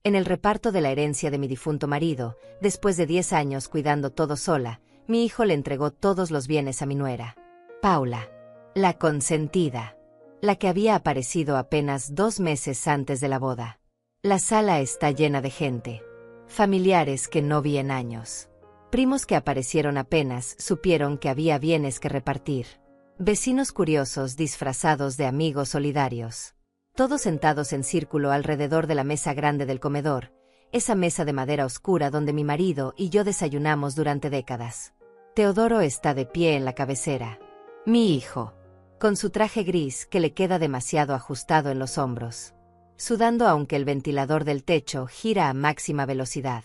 En el reparto de la herencia de mi difunto marido, después de 10 años cuidando todo sola, mi hijo le entregó todos los bienes a mi nuera. Paula. La consentida. La que había aparecido apenas 2 meses antes de la boda. La sala está llena de gente. Familiares que no vi en años. Primos que aparecieron apenas supieron que había bienes que repartir. Vecinos curiosos disfrazados de amigos solidarios. Todos sentados en círculo alrededor de la mesa grande del comedor, esa mesa de madera oscura donde mi marido y yo desayunamos durante décadas. Teodoro está de pie en la cabecera. Mi hijo. Con su traje gris que le queda demasiado ajustado en los hombros. Sudando aunque el ventilador del techo gira a máxima velocidad.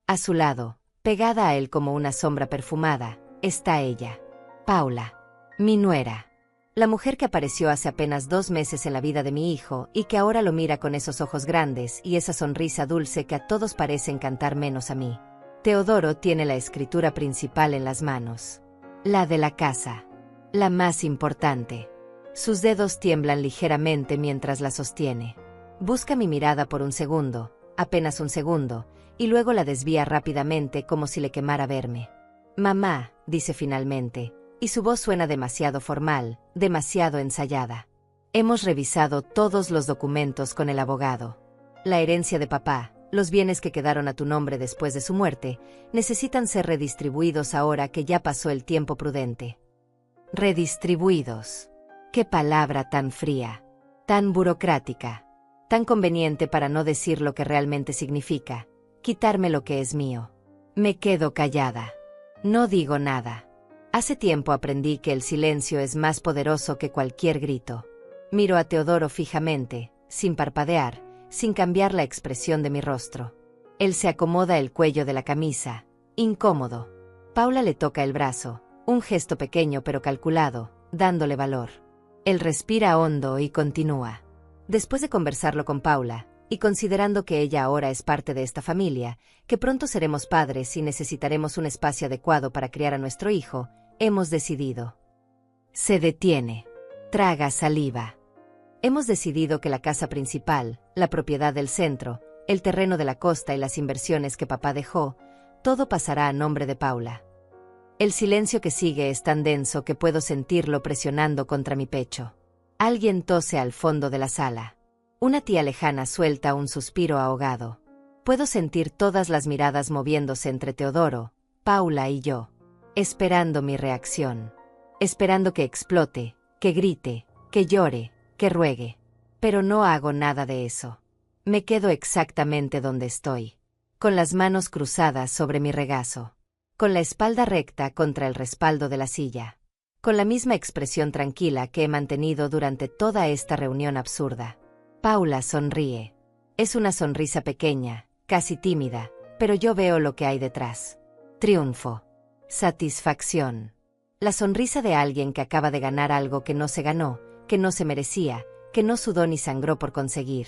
A su lado, pegada a él como una sombra perfumada, está ella. Paula. Mi nuera. La mujer que apareció hace apenas 2 meses en la vida de mi hijo y que ahora lo mira con esos ojos grandes y esa sonrisa dulce que a todos parece encantar menos a mí. Teodoro tiene la escritura principal en las manos. La de la casa. La más importante. Sus dedos tiemblan ligeramente mientras la sostiene. Busca mi mirada por un segundo, apenas un segundo, y luego la desvía rápidamente como si le quemara verme. Mamá, dice finalmente, y su voz suena demasiado formal, demasiado ensayada. Hemos revisado todos los documentos con el abogado. La herencia de papá, los bienes que quedaron a tu nombre después de su muerte, necesitan ser redistribuidos ahora que ya pasó el tiempo prudente. Redistribuidos. Qué palabra tan fría, tan burocrática, tan conveniente para no decir lo que realmente significa, quitarme lo que es mío. Me quedo callada. No digo nada. Hace tiempo aprendí que el silencio es más poderoso que cualquier grito. Miro a Teodoro fijamente, sin parpadear, sin cambiar la expresión de mi rostro. Él se acomoda el cuello de la camisa, incómodo. Paula le toca el brazo, un gesto pequeño pero calculado, dándole valor. Él respira hondo y continúa. Después de conversarlo con Paula, y considerando que ella ahora es parte de esta familia, que pronto seremos padres y necesitaremos un espacio adecuado para criar a nuestro hijo, hemos decidido. Se detiene. Traga saliva. Hemos decidido que la casa principal, la propiedad del centro, el terreno de la costa y las inversiones que papá dejó, todo pasará a nombre de Paula. El silencio que sigue es tan denso que puedo sentirlo presionando contra mi pecho. Alguien tose al fondo de la sala. Una tía lejana suelta un suspiro ahogado. Puedo sentir todas las miradas moviéndose entre Teodoro, Paula y yo, esperando mi reacción. Esperando que explote, que grite, que llore, que ruegue. Pero no hago nada de eso. Me quedo exactamente donde estoy, con las manos cruzadas sobre mi regazo, con la espalda recta contra el respaldo de la silla, con la misma expresión tranquila que he mantenido durante toda esta reunión absurda. Paula sonríe. Es una sonrisa pequeña, casi tímida, pero yo veo lo que hay detrás. Triunfo. Satisfacción. La sonrisa de alguien que acaba de ganar algo que no se ganó, que no se merecía, que no sudó ni sangró por conseguir.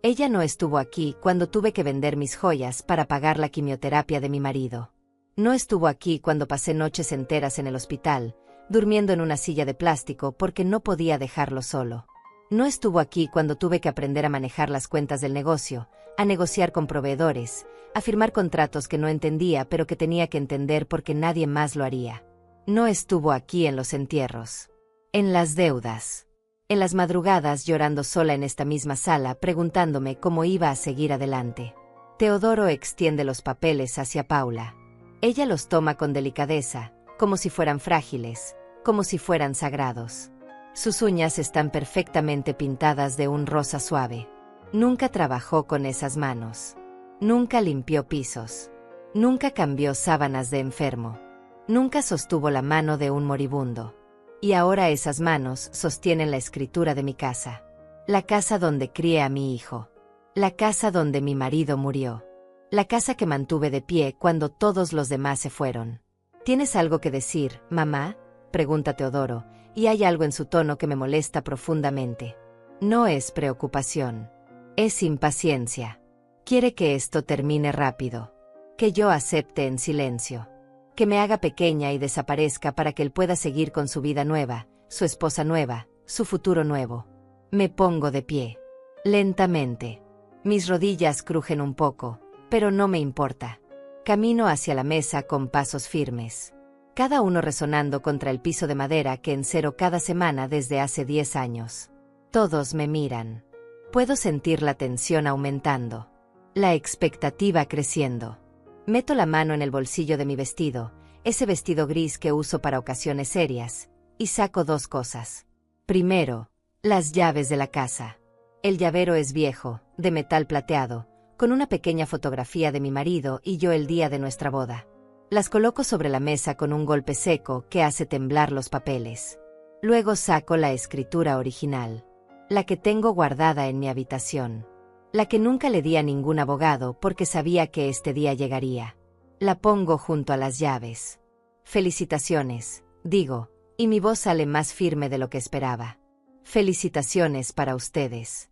Ella no estuvo aquí cuando tuve que vender mis joyas para pagar la quimioterapia de mi marido. No estuvo aquí cuando pasé noches enteras en el hospital, durmiendo en una silla de plástico porque no podía dejarlo solo. No estuvo aquí cuando tuve que aprender a manejar las cuentas del negocio, a negociar con proveedores, a firmar contratos que no entendía pero que tenía que entender porque nadie más lo haría. No estuvo aquí en los entierros, en las deudas, en las madrugadas llorando sola en esta misma sala preguntándome cómo iba a seguir adelante. Teodoro extiende los papeles hacia Paula. Ella los toma con delicadeza, como si fueran frágiles, como si fueran sagrados. Sus uñas están perfectamente pintadas de un rosa suave. Nunca trabajó con esas manos. Nunca limpió pisos. Nunca cambió sábanas de enfermo. Nunca sostuvo la mano de un moribundo. Y ahora esas manos sostienen la escritura de mi casa. La casa donde crié a mi hijo. La casa donde mi marido murió. La casa que mantuve de pie cuando todos los demás se fueron. ¿Tienes algo que decir, mamá?, pregunta Teodoro, y hay algo en su tono que me molesta profundamente. No es preocupación. Es impaciencia. Quiere que esto termine rápido. Que yo acepte en silencio. Que me haga pequeña y desaparezca para que él pueda seguir con su vida nueva, su esposa nueva, su futuro nuevo. Me pongo de pie. Lentamente. Mis rodillas crujen un poco, pero no me importa. Camino hacia la mesa con pasos firmes, cada uno resonando contra el piso de madera que encero cada semana desde hace 10 años. Todos me miran. Puedo sentir la tensión aumentando, la expectativa creciendo. Meto la mano en el bolsillo de mi vestido, ese vestido gris que uso para ocasiones serias, y saco 2 cosas. Primero, las llaves de la casa. El llavero es viejo, de metal plateado, con una pequeña fotografía de mi marido y yo el día de nuestra boda. Las coloco sobre la mesa con un golpe seco que hace temblar los papeles. Luego saco la escritura original, la que tengo guardada en mi habitación, la que nunca le di a ningún abogado porque sabía que este día llegaría. La pongo junto a las llaves. Felicitaciones, digo, y mi voz sale más firme de lo que esperaba. Felicitaciones para ustedes.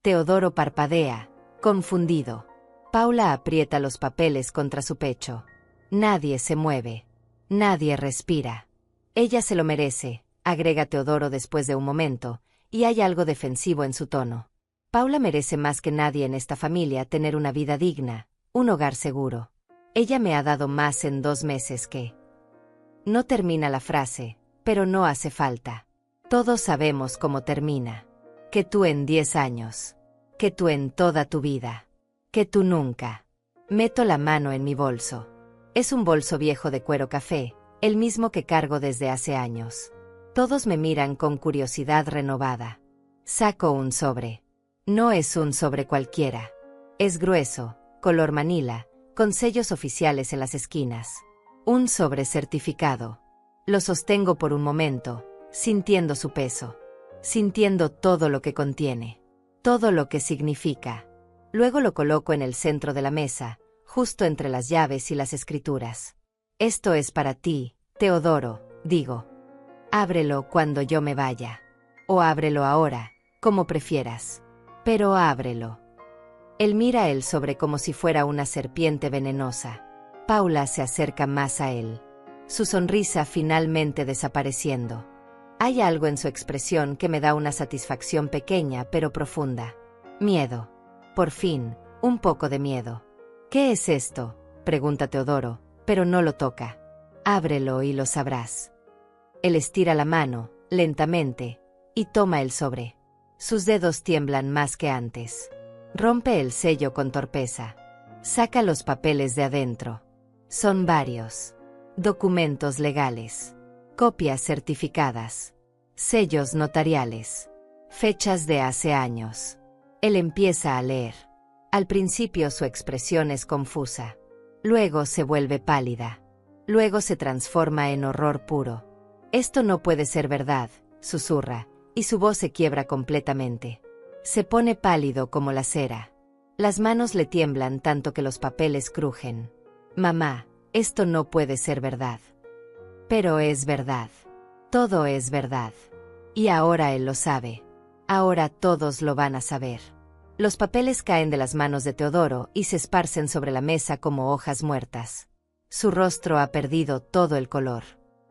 Teodoro parpadea, confundido. Paula aprieta los papeles contra su pecho. Nadie se mueve. Nadie respira. Ella se lo merece, agrega Teodoro después de un momento, y hay algo defensivo en su tono. Paula merece más que nadie en esta familia tener una vida digna, un hogar seguro. Ella me ha dado más en 2 meses que... No termina la frase, pero no hace falta. Todos sabemos cómo termina. Que tú en 10 años. Que tú en toda tu vida. Que tú nunca. Meto la mano en mi bolso. Es un bolso viejo de cuero café, el mismo que cargo desde hace años. Todos me miran con curiosidad renovada. Saco un sobre. No es un sobre cualquiera. Es grueso, color manila, con sellos oficiales en las esquinas. Un sobre certificado. Lo sostengo por un momento, sintiendo su peso. Sintiendo todo lo que contiene. Todo lo que significa. Luego lo coloco en el centro de la mesa, justo entre las llaves y las escrituras. Esto es para ti, Teodoro, digo. Ábrelo cuando yo me vaya. O ábrelo ahora, como prefieras. Pero ábrelo. Él mira el sobre como si fuera una serpiente venenosa. Paula se acerca más a él. Su sonrisa finalmente desapareciendo. Hay algo en su expresión que me da una satisfacción pequeña pero profunda. Miedo. Por fin, un poco de miedo. ¿Qué es esto?, pregunta Teodoro, pero no lo toca. Ábrelo y lo sabrás. Él estira la mano, lentamente, y toma el sobre. Sus dedos tiemblan más que antes. Rompe el sello con torpeza. Saca los papeles de adentro. Son varios. Documentos legales. Copias certificadas. Sellos notariales. Fechas de hace años. Él empieza a leer. Al principio su expresión es confusa. Luego se vuelve pálida. Luego se transforma en horror puro. Esto no puede ser verdad, susurra, y su voz se quiebra completamente. Se pone pálido como la cera. Las manos le tiemblan tanto que los papeles crujen. Mamá, esto no puede ser verdad. Pero es verdad. Todo es verdad. Y ahora él lo sabe. Ahora todos lo van a saber. Los papeles caen de las manos de Teodoro y se esparcen sobre la mesa como hojas muertas. Su rostro ha perdido todo el color.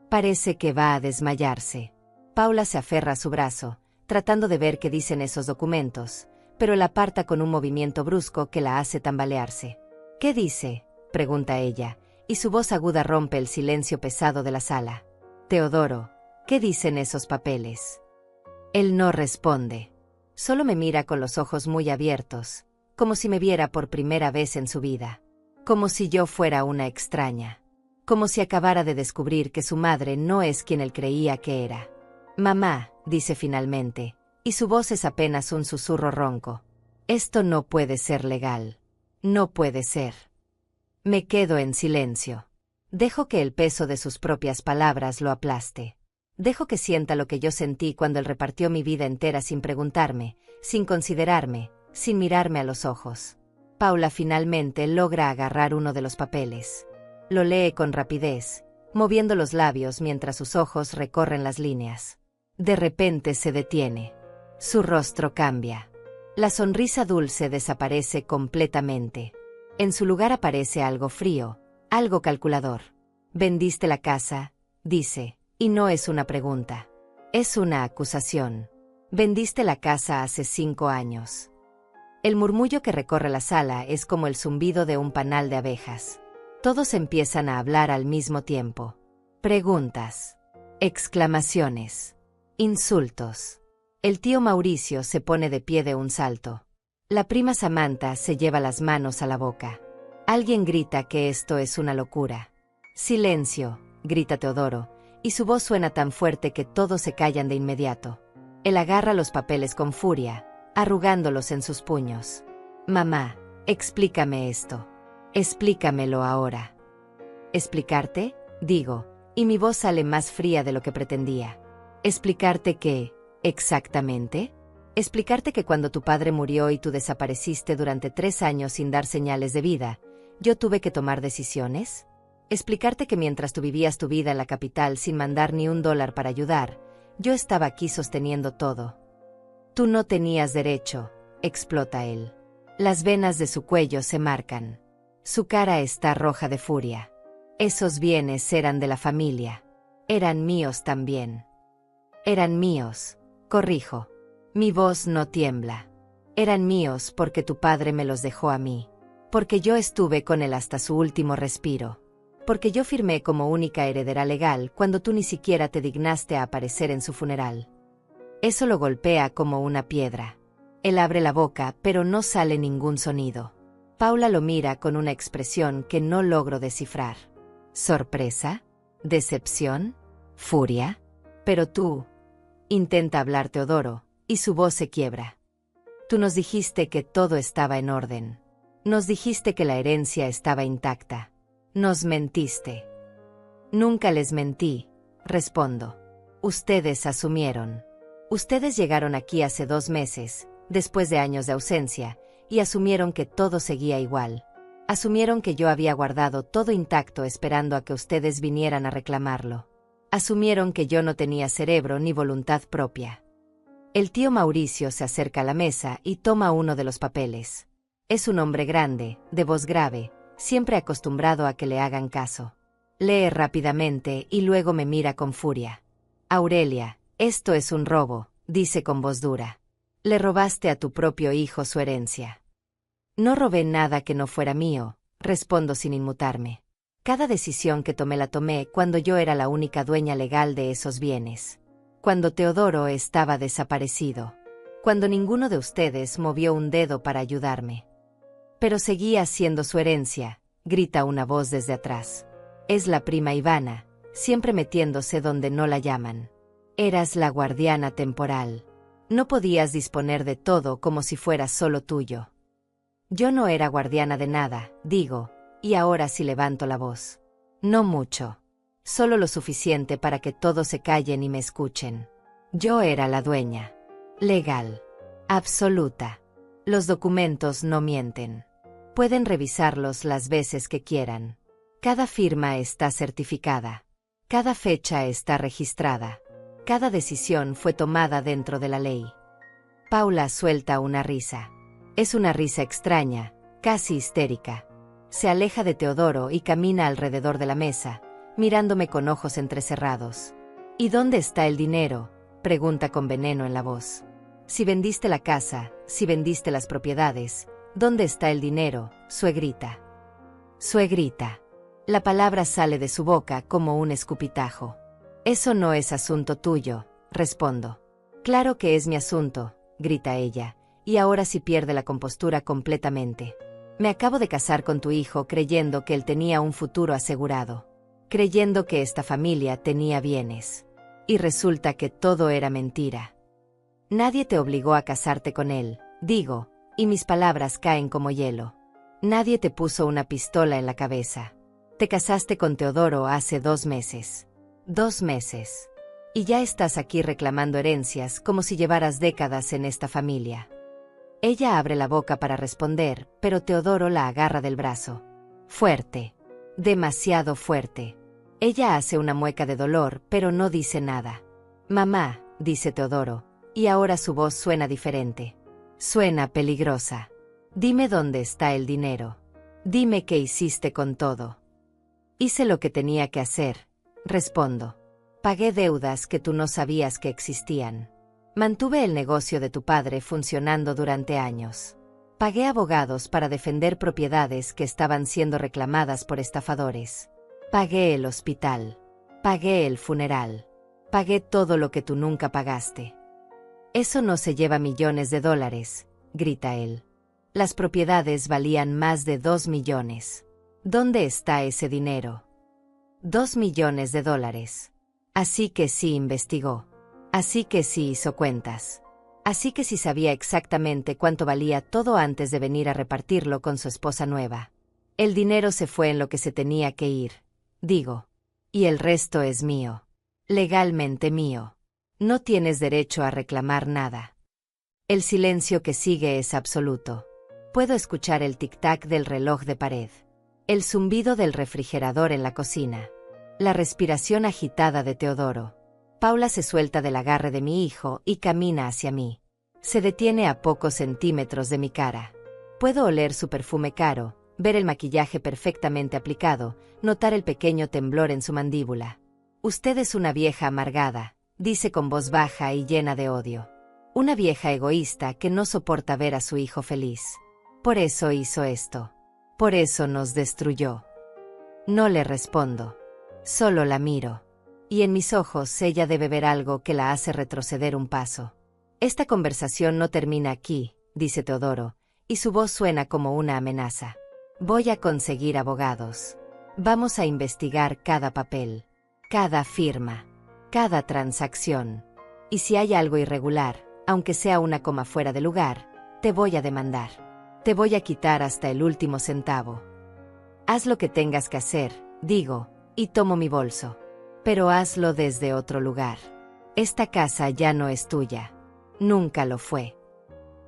Parece que va a desmayarse. Paula se aferra a su brazo, tratando de ver qué dicen esos documentos, pero la aparta con un movimiento brusco que la hace tambalearse. ¿Qué dice?, pregunta ella, y su voz aguda rompe el silencio pesado de la sala. Teodoro, ¿qué dicen esos papeles? Él no responde. Solo me mira con los ojos muy abiertos, como si me viera por primera vez en su vida. Como si yo fuera una extraña. Como si acabara de descubrir que su madre no es quien él creía que era. Mamá, dice finalmente, y su voz es apenas un susurro ronco. Esto no puede ser legal. No puede ser. Me quedo en silencio. Dejo que el peso de sus propias palabras lo aplaste. Dejo que sienta lo que yo sentí cuando él repartió mi vida entera sin preguntarme, sin considerarme, sin mirarme a los ojos. Paula finalmente logra agarrar uno de los papeles. Lo lee con rapidez, moviendo los labios mientras sus ojos recorren las líneas. De repente se detiene. Su rostro cambia. La sonrisa dulce desaparece completamente. En su lugar aparece algo frío, algo calculador. Vendiste la casa, dice. Y no es una pregunta. Es una acusación. Vendiste la casa hace 5 años. El murmullo que recorre la sala es como el zumbido de un panal de abejas. Todos empiezan a hablar al mismo tiempo. Preguntas, exclamaciones, insultos. El tío Mauricio se pone de pie de un salto. La prima Samantha se lleva las manos a la boca. Alguien grita que esto es una locura. Silencio, grita Teodoro, y su voz suena tan fuerte que todos se callan de inmediato. Él agarra los papeles con furia, arrugándolos en sus puños. Mamá, explícame esto. Explícamelo ahora. ¿Explicarte? Digo, y mi voz sale más fría de lo que pretendía. ¿Explicarte qué, exactamente? ¿Explicarte que cuando tu padre murió y tú desapareciste durante 3 años sin dar señales de vida, yo tuve que tomar decisiones? ¿Explicarte que mientras tú vivías tu vida en la capital sin mandar ni $1 para ayudar, yo estaba aquí sosteniendo todo? Tú no tenías derecho, explota él. Las venas de su cuello se marcan. Su cara está roja de furia. Esos bienes eran de la familia. Eran míos también. Eran míos, corrijo. Mi voz no tiembla. Eran míos porque tu padre me los dejó a mí. Porque yo estuve con él hasta su último respiro. Porque yo firmé como única heredera legal cuando tú ni siquiera te dignaste a aparecer en su funeral. Eso lo golpea como una piedra. Él abre la boca, pero no sale ningún sonido. Paula lo mira con una expresión que no logro descifrar. ¿Sorpresa? ¿Decepción? ¿Furia? Pero tú... Intenta hablar Teodoro, y su voz se quiebra. Tú nos dijiste que todo estaba en orden. Nos dijiste que la herencia estaba intacta. Nos mentiste. Nunca les mentí, respondo. Ustedes asumieron. Ustedes llegaron aquí hace 2 meses, después de años de ausencia, y asumieron que todo seguía igual. Asumieron que yo había guardado todo intacto esperando a que ustedes vinieran a reclamarlo. Asumieron que yo no tenía cerebro ni voluntad propia. El tío Mauricio se acerca a la mesa y toma uno de los papeles. Es un hombre grande, de voz grave, siempre acostumbrado a que le hagan caso. Lee rápidamente y luego me mira con furia. Aurelia, esto es un robo, dice con voz dura. Le robaste a tu propio hijo su herencia. No robé nada que no fuera mío, respondo sin inmutarme. Cada decisión que tomé la tomé cuando yo era la única dueña legal de esos bienes. Cuando Teodoro estaba desaparecido. Cuando ninguno de ustedes movió un dedo para ayudarme. Pero seguía siendo su herencia, grita una voz desde atrás. Es la prima Ivana, siempre metiéndose donde no la llaman. Eras la guardiana temporal. No podías disponer de todo como si fuera solo tuyo. Yo no era guardiana de nada, digo, y ahora sí levanto la voz. No mucho. Solo lo suficiente para que todos se callen y me escuchen. Yo era la dueña. Legal. Absoluta. Los documentos no mienten. Pueden revisarlos las veces que quieran. Cada firma está certificada. Cada fecha está registrada. Cada decisión fue tomada dentro de la ley. Paula suelta una risa. Es una risa extraña, casi histérica. Se aleja de Teodoro y camina alrededor de la mesa, mirándome con ojos entrecerrados. ¿Y dónde está el dinero?, pregunta con veneno en la voz. Si vendiste la casa, si vendiste las propiedades, ¿dónde está el dinero, suegrita? Suegrita. La palabra sale de su boca como un escupitajo. Eso no es asunto tuyo, respondo. Claro que es mi asunto, grita ella, y ahora sí pierde la compostura completamente. Me acabo de casar con tu hijo creyendo que él tenía un futuro asegurado. Creyendo que esta familia tenía bienes. Y resulta que todo era mentira. Nadie te obligó a casarte con él, digo, y mis palabras caen como hielo. Nadie te puso una pistola en la cabeza. Te casaste con Teodoro hace 2 meses. 2 meses. Y ya estás aquí reclamando herencias como si llevaras décadas en esta familia. Ella abre la boca para responder, pero Teodoro la agarra del brazo. Fuerte. Demasiado fuerte. Ella hace una mueca de dolor, pero no dice nada. Mamá, dice Teodoro, y ahora su voz suena diferente. Suena peligrosa. Dime dónde está el dinero. Dime qué hiciste con todo. Hice lo que tenía que hacer, respondo. Pagué deudas que tú no sabías que existían. Mantuve el negocio de tu padre funcionando durante años. Pagué abogados para defender propiedades que estaban siendo reclamadas por estafadores. Pagué el hospital. Pagué el funeral. Pagué todo lo que tú nunca pagaste. Eso no se lleva millones de dólares, grita él. Las propiedades valían más de 2 millones. ¿Dónde está ese dinero? 2 millones de dólares. Así que sí investigó. Así que sí hizo cuentas. Así que sí sabía exactamente cuánto valía todo antes de venir a repartirlo con su esposa nueva. El dinero se fue en lo que se tenía que ir, digo. Y el resto es mío. Legalmente mío. No tienes derecho a reclamar nada. El silencio que sigue es absoluto. Puedo escuchar el tic-tac del reloj de pared. El zumbido del refrigerador en la cocina. La respiración agitada de Teodoro. Paula se suelta del agarre de mi hijo y camina hacia mí. Se detiene a pocos centímetros de mi cara. Puedo oler su perfume caro, ver el maquillaje perfectamente aplicado, notar el pequeño temblor en su mandíbula. Usted es una vieja amargada, dice con voz baja y llena de odio. Una vieja egoísta que no soporta ver a su hijo feliz. Por eso hizo esto. Por eso nos destruyó. No le respondo. Solo la miro. Y en mis ojos ella debe ver algo que la hace retroceder un paso. Esta conversación no termina aquí, dice Teodoro, y su voz suena como una amenaza. Voy a conseguir abogados. Vamos a investigar cada papel, cada firma, cada transacción. Y si hay algo irregular, aunque sea una coma fuera de lugar, te voy a demandar. Te voy a quitar hasta el último centavo. Haz lo que tengas que hacer, digo, y tomo mi bolso. Pero hazlo desde otro lugar. Esta casa ya no es tuya. Nunca lo fue.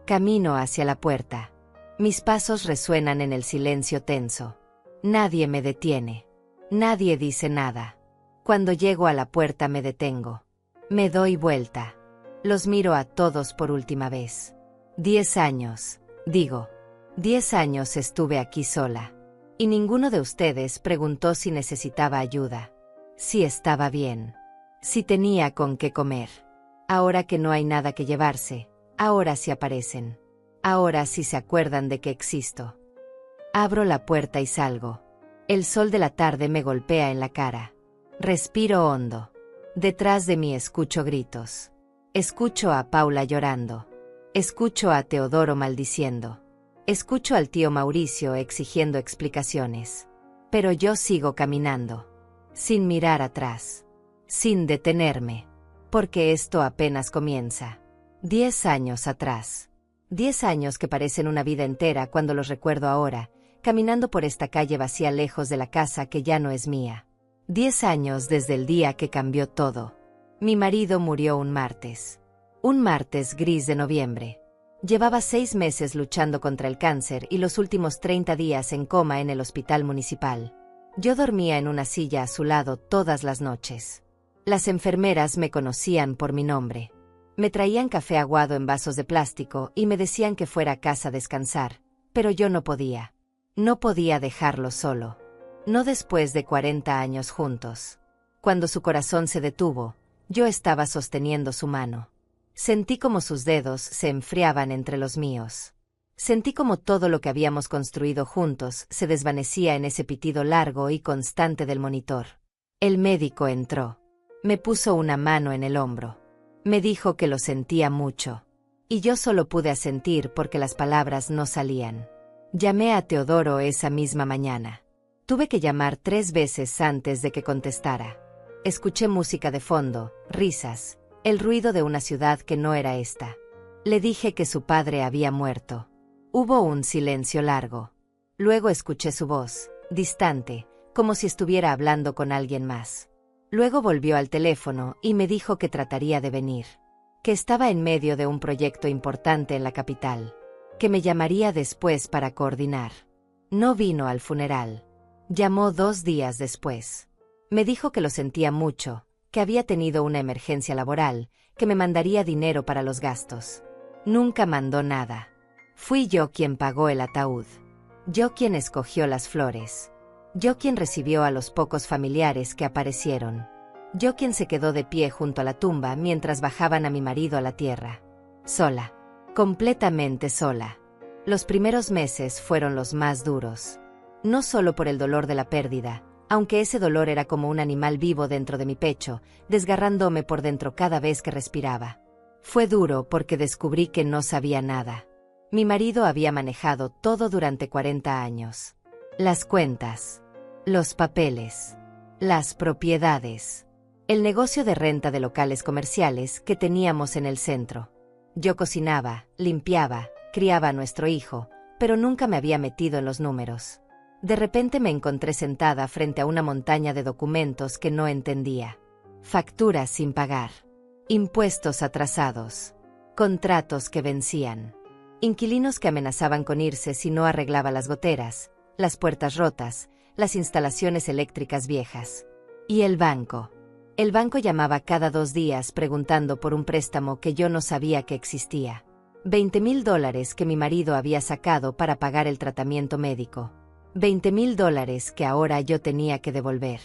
Camino hacia la puerta. Mis pasos resuenan en el silencio tenso. Nadie me detiene. Nadie dice nada. Cuando llego a la puerta me detengo. Me doy vuelta. Los miro a todos por última vez. 10 años, digo. 10 años estuve aquí sola. Y ninguno de ustedes preguntó si necesitaba ayuda. Si estaba bien. Si tenía con qué comer. Ahora que no hay nada que llevarse, ahora sí aparecen. Ahora sí se acuerdan de que existo. Abro la puerta y salgo. El sol de la tarde me golpea en la cara. Respiro hondo. Detrás de mí escucho gritos. Escucho a Paula llorando. Escucho a Teodoro maldiciendo. Escucho al tío Mauricio exigiendo explicaciones. Pero yo sigo caminando. Sin mirar atrás. Sin detenerme. Porque esto apenas comienza. 10 años atrás. 10 años que parecen una vida entera cuando los recuerdo ahora, caminando por esta calle vacía lejos de la casa que ya no es mía. 10 años desde el día que cambió todo. Mi marido murió un martes. Un martes gris de noviembre. Llevaba 6 meses luchando contra el cáncer y los últimos 30 días en coma en el hospital municipal. Yo dormía en una silla a su lado todas las noches. Las enfermeras me conocían por mi nombre. Me traían café aguado en vasos de plástico y me decían que fuera a casa a descansar, pero yo no podía. No podía dejarlo solo. No después de 40 años juntos. Cuando su corazón se detuvo, yo estaba sosteniendo su mano. Sentí como sus dedos se enfriaban entre los míos. Sentí como todo lo que habíamos construido juntos se desvanecía en ese pitido largo y constante del monitor. El médico entró. Me puso una mano en el hombro. Me dijo que lo sentía mucho. Y yo solo pude asentir porque las palabras no salían. Llamé a Teodoro esa misma mañana. Tuve que llamar 3 veces antes de que contestara. Escuché música de fondo, risas, el ruido de una ciudad que no era esta. Le dije que su padre había muerto. Hubo un silencio largo. Luego escuché su voz, distante, como si estuviera hablando con alguien más. Luego volvió al teléfono y me dijo que trataría de venir. Que estaba en medio de un proyecto importante en la capital. Que me llamaría después para coordinar. No vino al funeral. Llamó 2 días después. Me dijo que lo sentía mucho, que había tenido una emergencia laboral, que me mandaría dinero para los gastos. Nunca mandó nada. Fui yo quien pagó el ataúd. Yo quien escogió las flores. Yo quien recibió a los pocos familiares que aparecieron. Yo quien se quedó de pie junto a la tumba mientras bajaban a mi marido a la tierra. Sola. Completamente sola. Los primeros meses fueron los más duros. No solo por el dolor de la pérdida, aunque ese dolor era como un animal vivo dentro de mi pecho, desgarrándome por dentro cada vez que respiraba. Fue duro porque descubrí que no sabía nada. Mi marido había manejado todo durante 40 años. Las cuentas, los papeles, las propiedades, el negocio de renta de locales comerciales que teníamos en el centro. Yo cocinaba, limpiaba, criaba a nuestro hijo, pero nunca me había metido en los números. De repente me encontré sentada frente a una montaña de documentos que no entendía. Facturas sin pagar, impuestos atrasados, contratos que vencían, inquilinos que amenazaban con irse si no arreglaba las goteras, las puertas rotas, las instalaciones eléctricas viejas. Y el banco. El banco llamaba cada 2 días preguntando por un préstamo que yo no sabía que existía. $20,000 que mi marido había sacado para pagar el tratamiento médico. $20,000 que ahora yo tenía que devolver.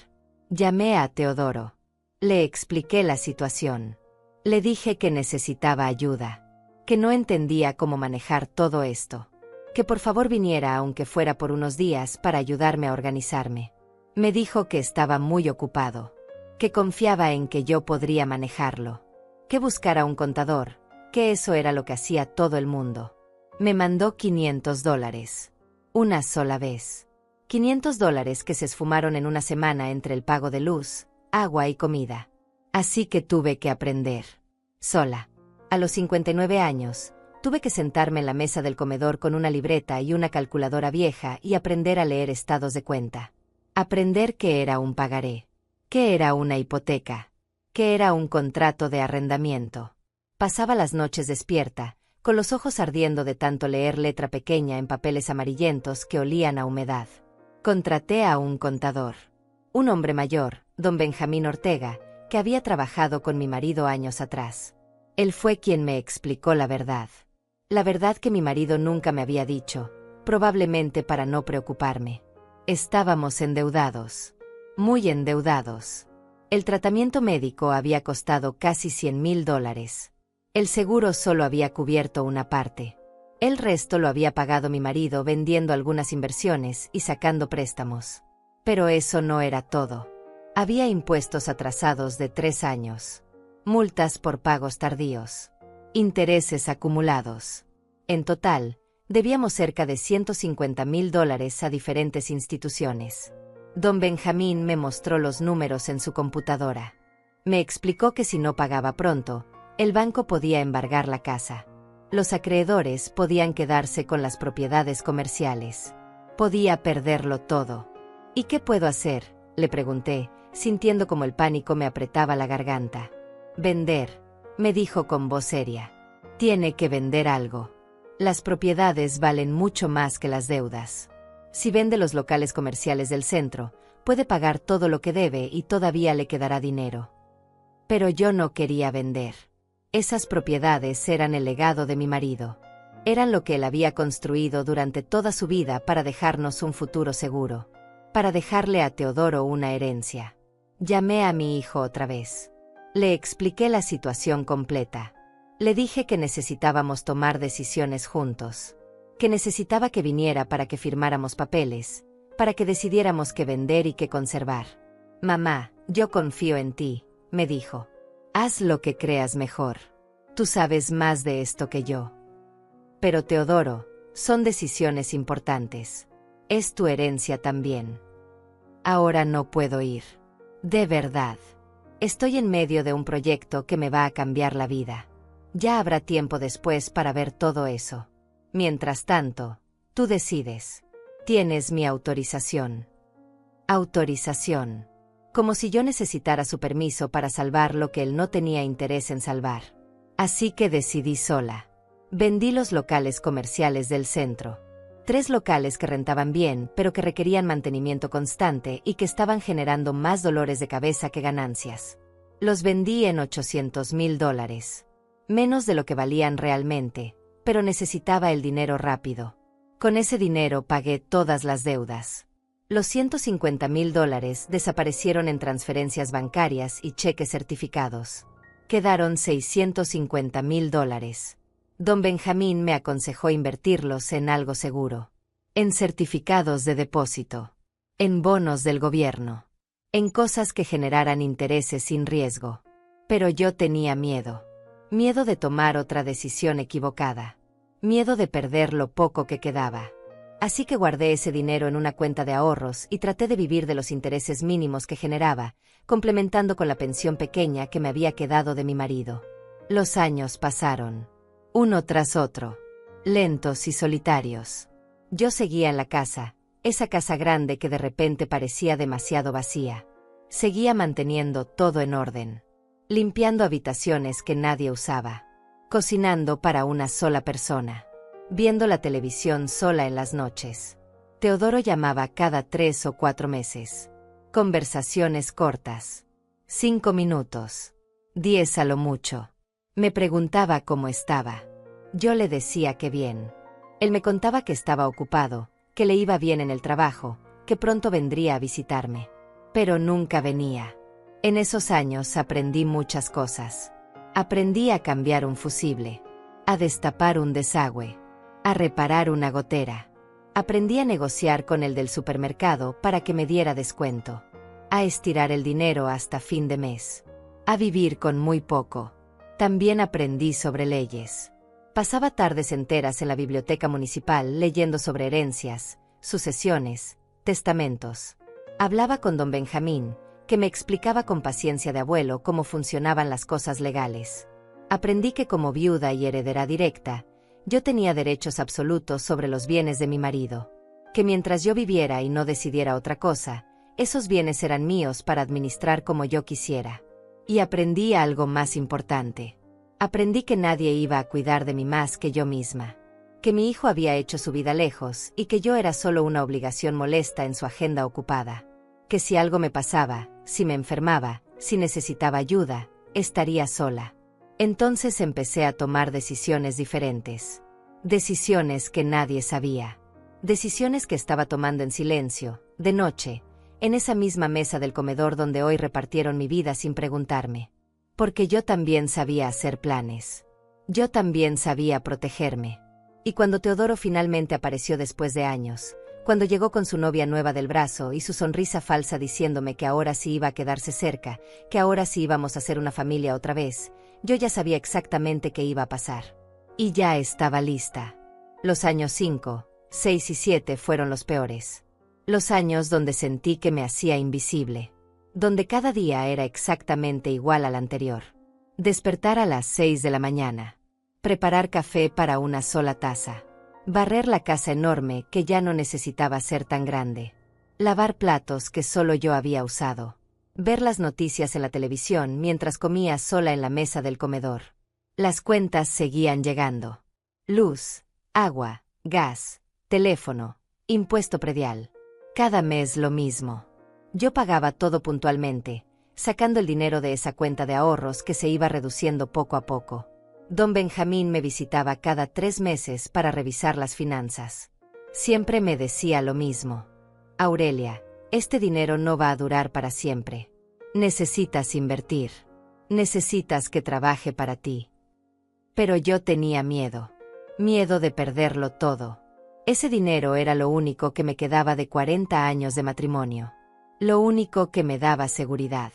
Llamé a Teodoro. Le expliqué la situación. Le dije que necesitaba ayuda, que no entendía cómo manejar todo esto, que por favor viniera aunque fuera por unos días para ayudarme a organizarme. Me dijo que estaba muy ocupado, que confiaba en que yo podría manejarlo, que buscara un contador, que eso era lo que hacía todo el mundo. Me mandó $500. Una sola vez. $500 que se esfumaron en una semana entre el pago de luz, agua y comida. Así que tuve que aprender. Sola. A los 59 años, tuve que sentarme en la mesa del comedor con una libreta y una calculadora vieja y aprender a leer estados de cuenta. Aprender qué era un pagaré, qué era una hipoteca, qué era un contrato de arrendamiento. Pasaba las noches despierta, con los ojos ardiendo de tanto leer letra pequeña en papeles amarillentos que olían a humedad. Contraté a un contador. Un hombre mayor, don Benjamín Ortega, que había trabajado con mi marido años atrás. Él fue quien me explicó la verdad. La verdad que mi marido nunca me había dicho, probablemente para no preocuparme. Estábamos endeudados. Muy endeudados. El tratamiento médico había costado casi $100,000. El seguro solo había cubierto una parte. El resto lo había pagado mi marido vendiendo algunas inversiones y sacando préstamos. Pero eso no era todo. Había impuestos atrasados de 3 años. Multas por pagos tardíos. Intereses acumulados. En total, debíamos cerca de $150,000 a diferentes instituciones. Don Benjamín me mostró los números en su computadora. Me explicó que si no pagaba pronto, el banco podía embargar la casa. Los acreedores podían quedarse con las propiedades comerciales. Podía perderlo todo. ¿Y qué puedo hacer?, le pregunté, sintiendo como el pánico me apretaba la garganta. Vender, me dijo con voz seria. Tiene que vender algo. Las propiedades valen mucho más que las deudas. Si vende los locales comerciales del centro, puede pagar todo lo que debe y todavía le quedará dinero. Pero yo no quería vender. Esas propiedades eran el legado de mi marido. Eran lo que él había construido durante toda su vida para dejarnos un futuro seguro. Para dejarle a Teodoro una herencia. Llamé a mi hijo otra vez. Le expliqué la situación completa. Le dije que necesitábamos tomar decisiones juntos. Que necesitaba que viniera para que firmáramos papeles, para que decidiéramos qué vender y qué conservar. Mamá, yo confío en ti, me dijo. Haz lo que creas mejor. Tú sabes más de esto que yo. Pero Teodoro, son decisiones importantes. Es tu herencia también. Ahora no puedo ir. De verdad. Estoy en medio de un proyecto que me va a cambiar la vida. Ya habrá tiempo después para ver todo eso. Mientras tanto, tú decides. Tienes mi autorización. Autorización. Como si yo necesitara su permiso para salvar lo que él no tenía interés en salvar. Así que decidí sola. Vendí los locales comerciales del centro. 3 locales que rentaban bien, pero que requerían mantenimiento constante y que estaban generando más dolores de cabeza que ganancias. Los vendí en $800,000. Menos de lo que valían realmente, pero necesitaba el dinero rápido. Con ese dinero pagué todas las deudas. Los $150,000 desaparecieron en transferencias bancarias y cheques certificados. Quedaron $650,000. Don Benjamín me aconsejó invertirlos en algo seguro. En certificados de depósito. En bonos del gobierno. En cosas que generaran intereses sin riesgo. Pero yo tenía miedo. Miedo de tomar otra decisión equivocada. Miedo de perder lo poco que quedaba. Así que guardé ese dinero en una cuenta de ahorros y traté de vivir de los intereses mínimos que generaba, complementando con la pensión pequeña que me había quedado de mi marido. Los años pasaron. Uno tras otro. Lentos y solitarios. Yo seguía en la casa, esa casa grande que de repente parecía demasiado vacía. Seguía manteniendo todo en orden. Limpiando habitaciones que nadie usaba. Cocinando para una sola persona. Viendo la televisión sola en las noches. Teodoro llamaba cada 3 o 4 meses. Conversaciones cortas. 5 minutos. 10 a lo mucho. Me preguntaba cómo estaba. Yo le decía que bien. Él me contaba que estaba ocupado, que le iba bien en el trabajo, que pronto vendría a visitarme. Pero nunca venía. En esos años aprendí muchas cosas. Aprendí a cambiar un fusible. A destapar un desagüe. A reparar una gotera. Aprendí a negociar con el del supermercado para que me diera descuento. A estirar el dinero hasta fin de mes. A vivir con muy poco. También aprendí sobre leyes. Pasaba tardes enteras en la biblioteca municipal leyendo sobre herencias, sucesiones, testamentos. Hablaba con don Benjamín, que me explicaba con paciencia de abuelo cómo funcionaban las cosas legales. Aprendí que como viuda y heredera directa, yo tenía derechos absolutos sobre los bienes de mi marido. Que mientras yo viviera y no decidiera otra cosa, esos bienes eran míos para administrar como yo quisiera. Y aprendí algo más importante. Aprendí que nadie iba a cuidar de mí más que yo misma. Que mi hijo había hecho su vida lejos y que yo era solo una obligación molesta en su agenda ocupada. Que si algo me pasaba, si me enfermaba, si necesitaba ayuda, estaría sola. Entonces empecé a tomar decisiones diferentes. Decisiones que nadie sabía. Decisiones que estaba tomando en silencio, de noche, en esa misma mesa del comedor donde hoy repartieron mi vida sin preguntarme. Porque yo también sabía hacer planes. Yo también sabía protegerme. Y cuando Teodoro finalmente apareció después de años, cuando llegó con su novia nueva del brazo y su sonrisa falsa diciéndome que ahora sí iba a quedarse cerca, que ahora sí íbamos a ser una familia otra vez, yo ya sabía exactamente qué iba a pasar. Y ya estaba lista. Los años 5, 6 y 7 fueron los peores. Los años donde sentí que me hacía invisible. Donde cada día era exactamente igual al anterior. Despertar a las 6 de la mañana. Preparar café para una sola taza. Barrer la casa enorme que ya no necesitaba ser tan grande. Lavar platos que solo yo había usado. Ver las noticias en la televisión mientras comía sola en la mesa del comedor. Las cuentas seguían llegando. Luz, agua, gas, teléfono, impuesto predial. Cada mes lo mismo. Yo pagaba todo puntualmente, sacando el dinero de esa cuenta de ahorros que se iba reduciendo poco a poco. Don Benjamín me visitaba cada 3 meses para revisar las finanzas. Siempre me decía lo mismo. Aurelia, este dinero no va a durar para siempre. Necesitas invertir. Necesitas que trabaje para ti. Pero yo tenía miedo. Miedo de perderlo todo. Ese dinero era lo único que me quedaba de 40 años de matrimonio. Lo único que me daba seguridad.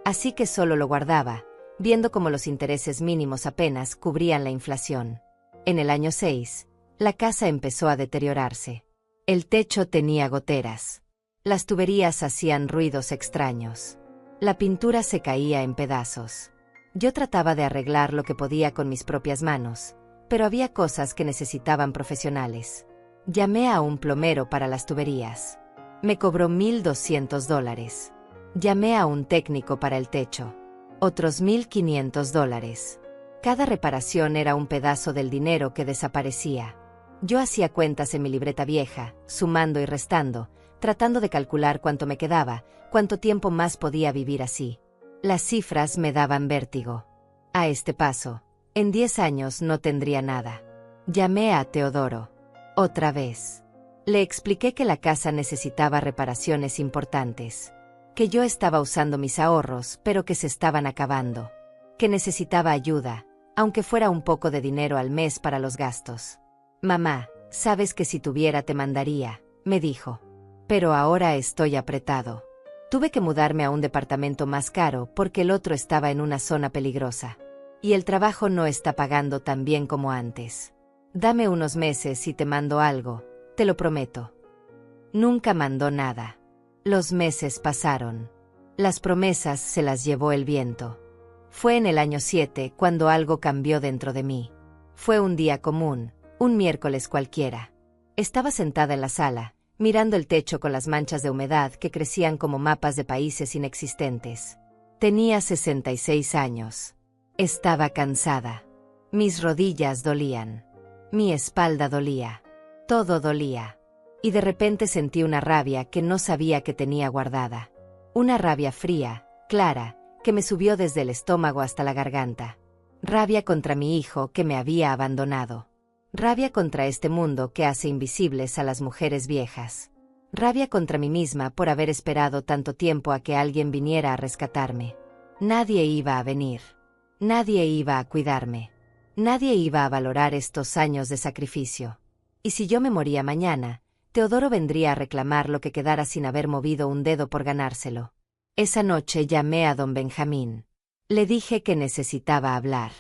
Así que solo lo guardaba, viendo cómo los intereses mínimos apenas cubrían la inflación. En el año 6, la casa empezó a deteriorarse. El techo tenía goteras. Las tuberías hacían ruidos extraños. La pintura se caía en pedazos. Yo trataba de arreglar lo que podía con mis propias manos, pero había cosas que necesitaban profesionales. Llamé a un plomero para las tuberías. Me cobró $1,200. Llamé a un técnico para el techo. Otros $1,500. Cada reparación era un pedazo del dinero que desaparecía. Yo hacía cuentas en mi libreta vieja, sumando y restando, tratando de calcular cuánto me quedaba, cuánto tiempo más podía vivir así. Las cifras me daban vértigo. A este paso, en 10 años no tendría nada. Llamé a Teodoro. Otra vez. Le expliqué que la casa necesitaba reparaciones importantes. Que yo estaba usando mis ahorros, pero que se estaban acabando. Que necesitaba ayuda, aunque fuera un poco de dinero al mes para los gastos. Mamá, sabes que si tuviera te mandaría, me dijo. Pero ahora estoy apretado. Tuve que mudarme a un departamento más caro porque el otro estaba en una zona peligrosa. Y el trabajo no está pagando tan bien como antes. Dame unos meses y te mando algo, te lo prometo. Nunca mandó nada. Los meses pasaron. Las promesas se las llevó el viento. Fue en el año 7 cuando algo cambió dentro de mí. Fue un día común, un miércoles cualquiera. Estaba sentada en la sala, mirando el techo con las manchas de humedad que crecían como mapas de países inexistentes. Tenía 66 años. Estaba cansada. Mis rodillas dolían. Mi espalda dolía. Todo dolía. Y de repente sentí una rabia que no sabía que tenía guardada. Una rabia fría, clara, que me subió desde el estómago hasta la garganta. Rabia contra mi hijo que me había abandonado. Rabia contra este mundo que hace invisibles a las mujeres viejas. Rabia contra mí misma por haber esperado tanto tiempo a que alguien viniera a rescatarme. Nadie iba a venir. Nadie iba a cuidarme. Nadie iba a valorar estos años de sacrificio. Y si yo me moría mañana, Teodoro vendría a reclamar lo que quedara sin haber movido un dedo por ganárselo. Esa noche llamé a don Benjamín. Le dije que necesitaba hablar.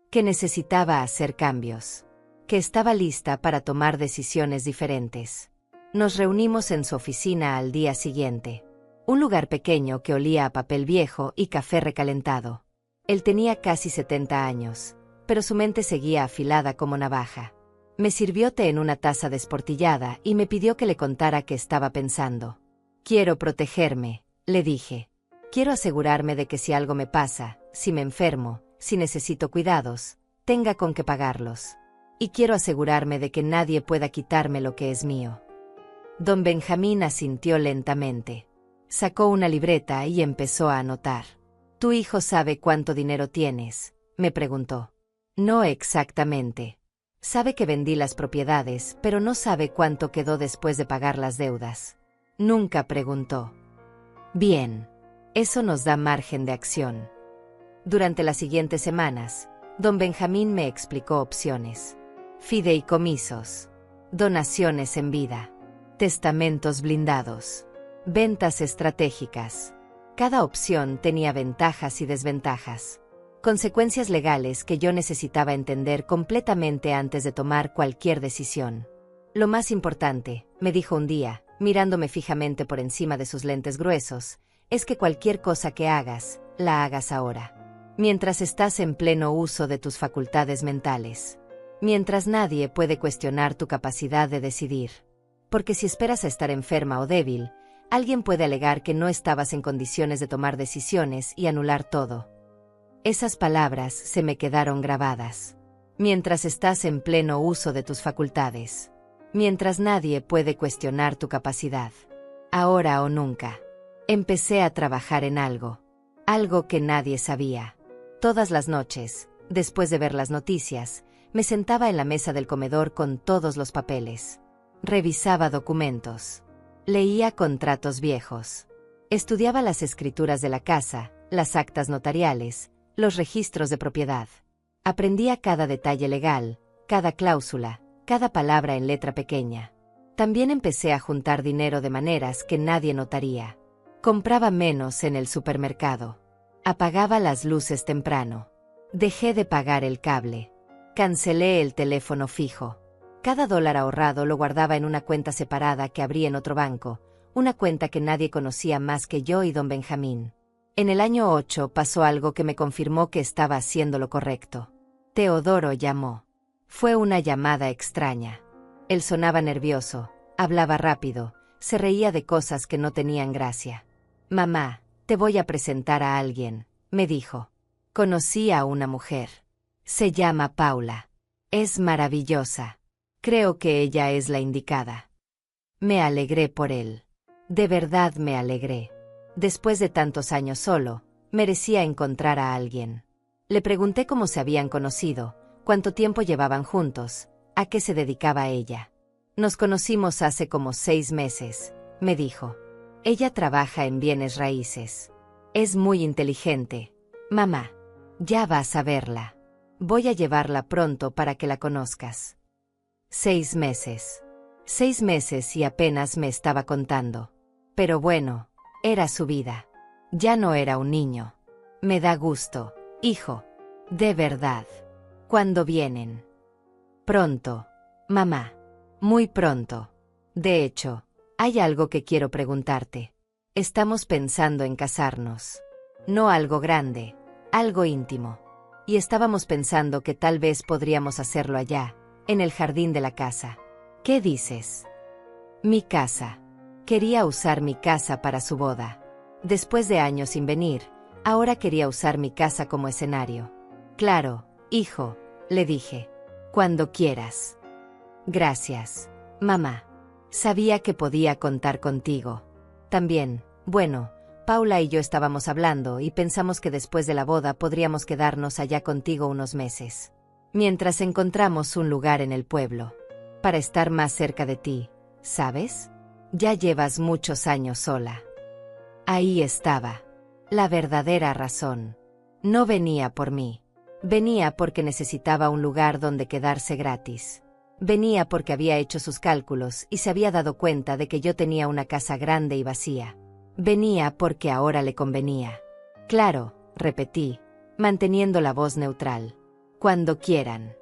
Que necesitaba hacer cambios. Que estaba lista para tomar decisiones diferentes. Nos reunimos en su oficina al día siguiente. Un lugar pequeño que olía a papel viejo y café recalentado. Él tenía casi 70 años, pero su mente seguía afilada como navaja. Me sirvió té en una taza desportillada y me pidió que le contara qué estaba pensando. Quiero protegerme, le dije. Quiero asegurarme de que si algo me pasa, si me enfermo, si necesito cuidados, tenga con qué pagarlos. Y quiero asegurarme de que nadie pueda quitarme lo que es mío. Don Benjamín asintió lentamente. Sacó una libreta y empezó a anotar. ¿Tu hijo sabe cuánto dinero tienes?, me preguntó. No exactamente. Sabe que vendí las propiedades, pero no sabe cuánto quedó después de pagar las deudas. Nunca preguntó. Bien. Eso nos da margen de acción. Durante las siguientes semanas, don Benjamín me explicó opciones. Fideicomisos. Donaciones en vida. Testamentos blindados. Ventas estratégicas. Cada opción tenía ventajas y desventajas. Consecuencias legales que yo necesitaba entender completamente antes de tomar cualquier decisión. Lo más importante, me dijo un día, mirándome fijamente por encima de sus lentes gruesos, es que cualquier cosa que hagas, la hagas ahora. Mientras estás en pleno uso de tus facultades mentales. Mientras nadie puede cuestionar tu capacidad de decidir. Porque si esperas a estar enferma o débil, alguien puede alegar que no estabas en condiciones de tomar decisiones y anular todo. Esas palabras se me quedaron grabadas. Mientras estás en pleno uso de tus facultades. Mientras nadie puede cuestionar tu capacidad. Ahora o nunca. Empecé a trabajar en algo. Algo que nadie sabía. Todas las noches, después de ver las noticias, me sentaba en la mesa del comedor con todos los papeles. Revisaba documentos. Leía contratos viejos. Estudiaba las escrituras de la casa, las actas notariales, los registros de propiedad. Aprendía cada detalle legal, cada cláusula, cada palabra en letra pequeña. También empecé a juntar dinero de maneras que nadie notaría. Compraba menos en el supermercado. Apagaba las luces temprano. Dejé de pagar el cable. Cancelé el teléfono fijo. Cada dólar ahorrado lo guardaba en una cuenta separada que abrí en otro banco, una cuenta que nadie conocía más que yo y don Benjamín. En el año 8 pasó algo que me confirmó que estaba haciendo lo correcto. Teodoro llamó. Fue una llamada extraña. Él sonaba nervioso, hablaba rápido, se reía de cosas que no tenían gracia. Mamá, te voy a presentar a alguien, me dijo. Conocí a una mujer. Se llama Paula. Es maravillosa. Creo que ella es la indicada. Me alegré por él. De verdad me alegré. Después de tantos años solo, merecía encontrar a alguien. Le pregunté cómo se habían conocido, cuánto tiempo llevaban juntos, a qué se dedicaba ella. Nos conocimos hace como 6 meses, me dijo. Ella trabaja en bienes raíces. Es muy inteligente. Mamá, ya vas a verla. Voy a llevarla pronto para que la conozcas. 6 meses. 6 meses y apenas me estaba contando. Pero bueno, era su vida. Ya no era un niño. Me da gusto, hijo. De verdad. ¿Cuándo vienen? Pronto, mamá. Muy pronto. De hecho, hay algo que quiero preguntarte. Estamos pensando en casarnos. No algo grande, algo íntimo. Y estábamos pensando que tal vez podríamos hacerlo allá, en el jardín de la casa. ¿Qué dices? Mi casa. Quería usar mi casa para su boda. Después de años sin venir, ahora quería usar mi casa como escenario. Claro, hijo, le dije. Cuando quieras. Gracias, mamá. Sabía que podía contar contigo. También, bueno, Paula y yo estábamos hablando y pensamos que después de la boda podríamos quedarnos allá contigo unos meses. Mientras encontramos un lugar en el pueblo. Para estar más cerca de ti, ¿sabes? Ya llevas muchos años sola. Ahí estaba. La verdadera razón. No venía por mí. Venía porque necesitaba un lugar donde quedarse gratis. Venía porque había hecho sus cálculos y se había dado cuenta de que yo tenía una casa grande y vacía. Venía porque ahora le convenía. Claro, repetí, manteniendo la voz neutral. Cuando quieran.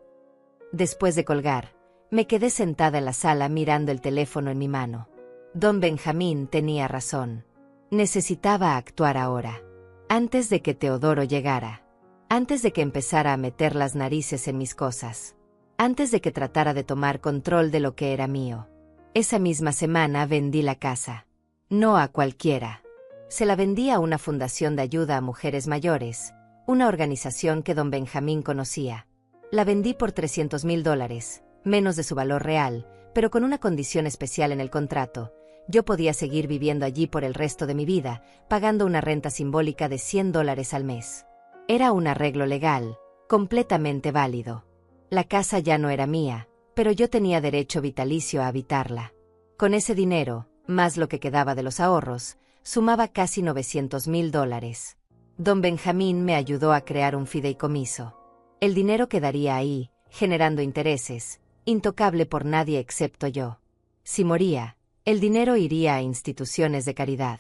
Después de colgar, me quedé sentada en la sala mirando el teléfono en mi mano. Don Benjamín tenía razón. Necesitaba actuar ahora. Antes de que Teodoro llegara. Antes de que empezara a meter las narices en mis cosas. Antes de que tratara de tomar control de lo que era mío. Esa misma semana vendí la casa. No a cualquiera. Se la vendí a una fundación de ayuda a mujeres mayores, una organización que don Benjamín conocía. La vendí por $300,000, menos de su valor real, pero con una condición especial en el contrato. Yo podía seguir viviendo allí por el resto de mi vida, pagando una renta simbólica de $100 al mes. Era un arreglo legal, completamente válido. La casa ya no era mía, pero yo tenía derecho vitalicio a habitarla. Con ese dinero, más lo que quedaba de los ahorros, sumaba casi $900,000. Don Benjamín me ayudó a crear un fideicomiso. El dinero quedaría ahí, generando intereses, intocable por nadie excepto yo. Si moría, el dinero iría a instituciones de caridad.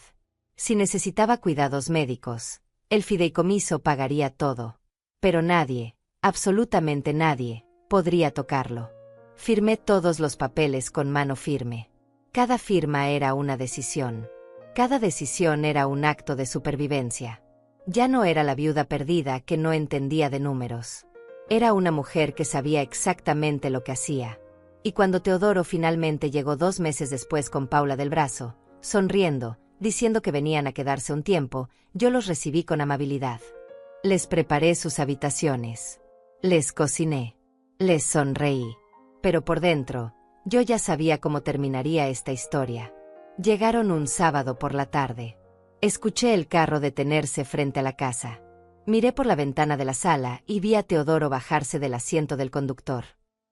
Si necesitaba cuidados médicos, el fideicomiso pagaría todo. Pero nadie, absolutamente nadie, podría tocarlo. Firmé todos los papeles con mano firme. Cada firma era una decisión. Cada decisión era un acto de supervivencia. Ya no era la viuda perdida que no entendía de números. Era una mujer que sabía exactamente lo que hacía. Y cuando Teodoro finalmente llegó 2 meses después con Paula del brazo, sonriendo, diciendo que venían a quedarse un tiempo, yo los recibí con amabilidad. Les preparé sus habitaciones. Les cociné. Les sonreí. Pero por dentro, yo ya sabía cómo terminaría esta historia. Llegaron un sábado por la tarde. Escuché el carro detenerse frente a la casa. Miré por la ventana de la sala y vi a Teodoro bajarse del asiento del conductor.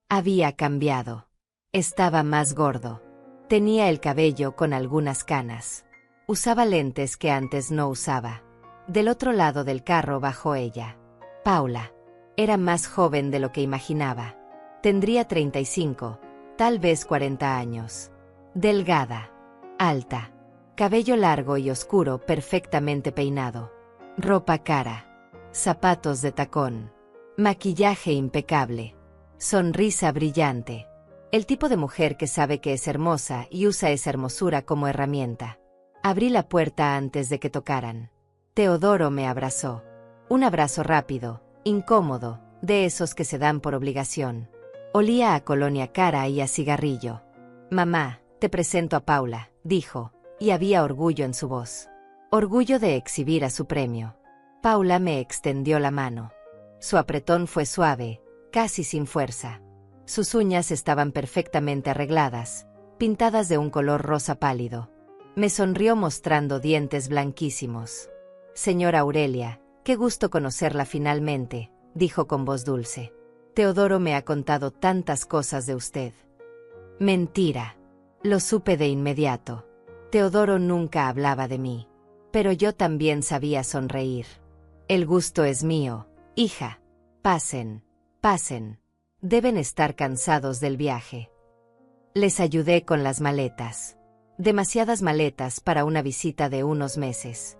Había cambiado. Estaba más gordo. Tenía el cabello con algunas canas. Usaba lentes que antes no usaba. Del otro lado del carro bajó ella. Paula. Era más joven de lo que imaginaba. Tendría 35, tal vez 40 años. Delgada. Alta. Cabello largo y oscuro perfectamente peinado. Ropa cara. Zapatos de tacón. Maquillaje impecable. Sonrisa brillante. El tipo de mujer que sabe que es hermosa y usa esa hermosura como herramienta. Abrí la puerta antes de que tocaran. Teodoro me abrazó. Un abrazo rápido, incómodo, de esos que se dan por obligación. Olía a colonia cara y a cigarrillo. Mamá, te presento a Paula, dijo, y había orgullo en su voz. Orgullo de exhibir a su premio. Paula me extendió la mano. Su apretón fue suave, casi sin fuerza. Sus uñas estaban perfectamente arregladas, pintadas de un color rosa pálido. Me sonrió mostrando dientes blanquísimos. Señora Aurelia, qué gusto conocerla finalmente, dijo con voz dulce. Teodoro me ha contado tantas cosas de usted. Mentira. Lo supe de inmediato. Teodoro nunca hablaba de mí. Pero yo también sabía sonreír. El gusto es mío, hija. Pasen, Pasen. Deben estar cansados del viaje. Les ayudé con las maletas. Demasiadas maletas para una visita de unos meses.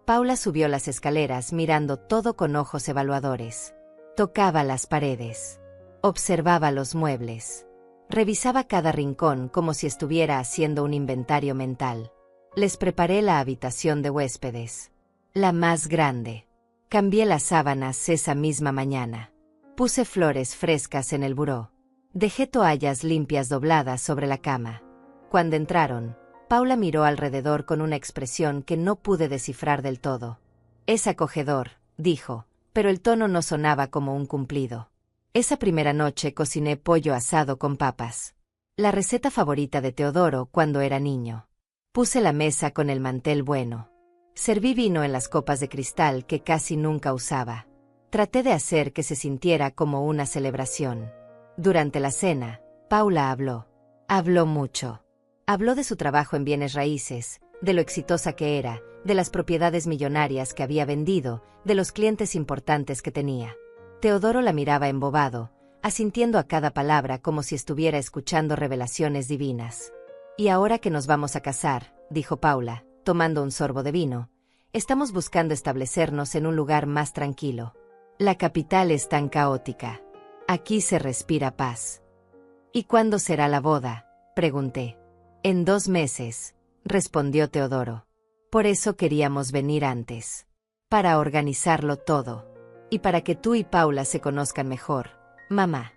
Paula subió las escaleras mirando todo con ojos evaluadores. Tocaba las paredes. Observaba los muebles. Revisaba cada rincón como si estuviera haciendo un inventario mental. Les preparé la habitación de huéspedes. La más grande. Cambié las sábanas esa misma mañana. Puse flores frescas en el buró. Dejé toallas limpias dobladas sobre la cama. Cuando entraron, Paula miró alrededor con una expresión que no pude descifrar del todo. Es acogedor, dijo, pero el tono no sonaba como un cumplido. Esa primera noche cociné pollo asado con papas. La receta favorita de Teodoro cuando era niño. Puse la mesa con el mantel bueno. Serví vino en las copas de cristal que casi nunca usaba. Traté de hacer que se sintiera como una celebración. Durante la cena, Paula habló. Habló mucho. Habló de su trabajo en bienes raíces, de lo exitosa que era, de las propiedades millonarias que había vendido, de los clientes importantes que tenía. Teodoro la miraba embobado, asintiendo a cada palabra como si estuviera escuchando revelaciones divinas. Y ahora que nos vamos a casar, dijo Paula, tomando un sorbo de vino, estamos buscando establecernos en un lugar más tranquilo. La capital es tan caótica. Aquí se respira paz. ¿Y cuándo será la boda?, pregunté. En 2 meses, respondió Teodoro. Por eso queríamos venir antes. Para organizarlo todo. Y para que tú y Paula se conozcan mejor, mamá.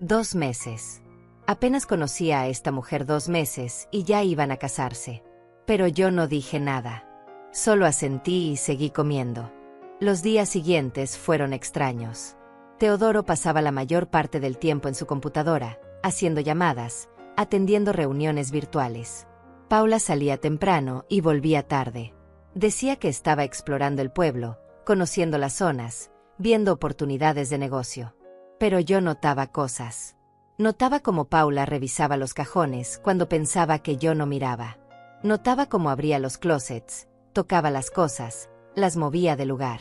2 meses. Apenas conocía a esta mujer 2 meses y ya iban a casarse. Pero yo no dije nada. Solo asentí y seguí comiendo. Los días siguientes fueron extraños. Teodoro pasaba la mayor parte del tiempo en su computadora, haciendo llamadas, atendiendo reuniones virtuales. Paula salía temprano y volvía tarde. Decía que estaba explorando el pueblo, conociendo las zonas, viendo oportunidades de negocio. Pero yo notaba cosas. Notaba cómo Paula revisaba los cajones cuando pensaba que yo no miraba. Notaba cómo abría los closets, tocaba las cosas, las movía de lugar.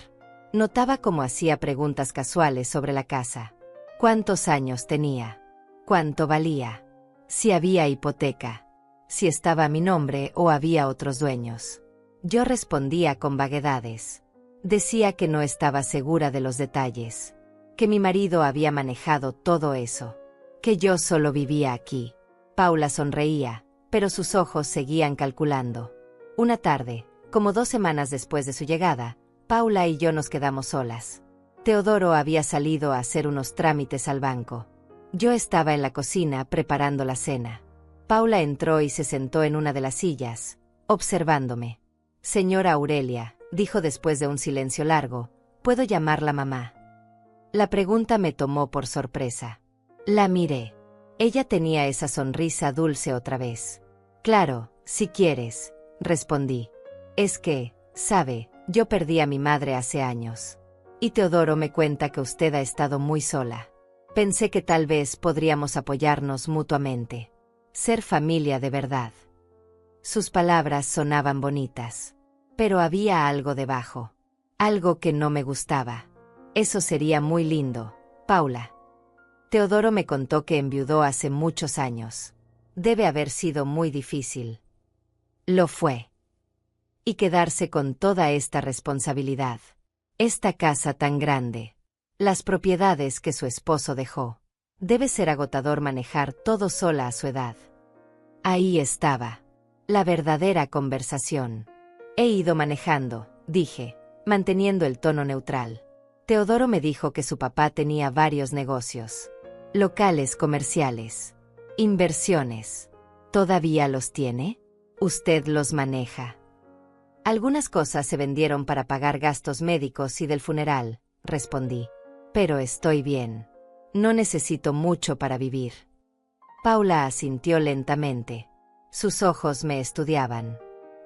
Notaba cómo hacía preguntas casuales sobre la casa. ¿Cuántos años tenía? ¿Cuánto valía? Si había hipoteca. Si estaba a mi nombre o había otros dueños. Yo respondía con vaguedades. Decía que no estaba segura de los detalles. Que mi marido había manejado todo eso. Que yo solo vivía aquí. Paula sonreía, pero sus ojos seguían calculando. Una tarde, como 2 semanas después de su llegada, Paula y yo nos quedamos solas. Teodoro había salido a hacer unos trámites al banco. Yo estaba en la cocina preparando la cena. Paula entró y se sentó en una de las sillas, observándome. Señora Aurelia, dijo después de un silencio largo, ¿puedo llamarla mamá? La pregunta me tomó por sorpresa. La miré. Ella tenía esa sonrisa dulce otra vez. Claro, si quieres, respondí. Es que, sabe, yo perdí a mi madre hace años. Y Teodoro me cuenta que usted ha estado muy sola. Pensé que tal vez podríamos apoyarnos mutuamente. Ser familia de verdad. Sus palabras sonaban bonitas. Pero había algo debajo. Algo que no me gustaba. Eso sería muy lindo, Paula. Teodoro me contó que enviudó hace muchos años. Debe haber sido muy difícil. Lo fue. Y quedarse con toda esta responsabilidad. Esta casa tan grande. Las propiedades que su esposo dejó. Debe ser agotador manejar todo sola a su edad. Ahí estaba. La verdadera conversación. He ido manejando, dije, manteniendo el tono neutral. Teodoro me dijo que su papá tenía varios negocios. Locales comerciales. Inversiones. ¿Todavía los tiene? Usted los maneja. Algunas cosas se vendieron para pagar gastos médicos y del funeral, respondí. Pero estoy bien. No necesito mucho para vivir. Paula asintió lentamente. Sus ojos me estudiaban.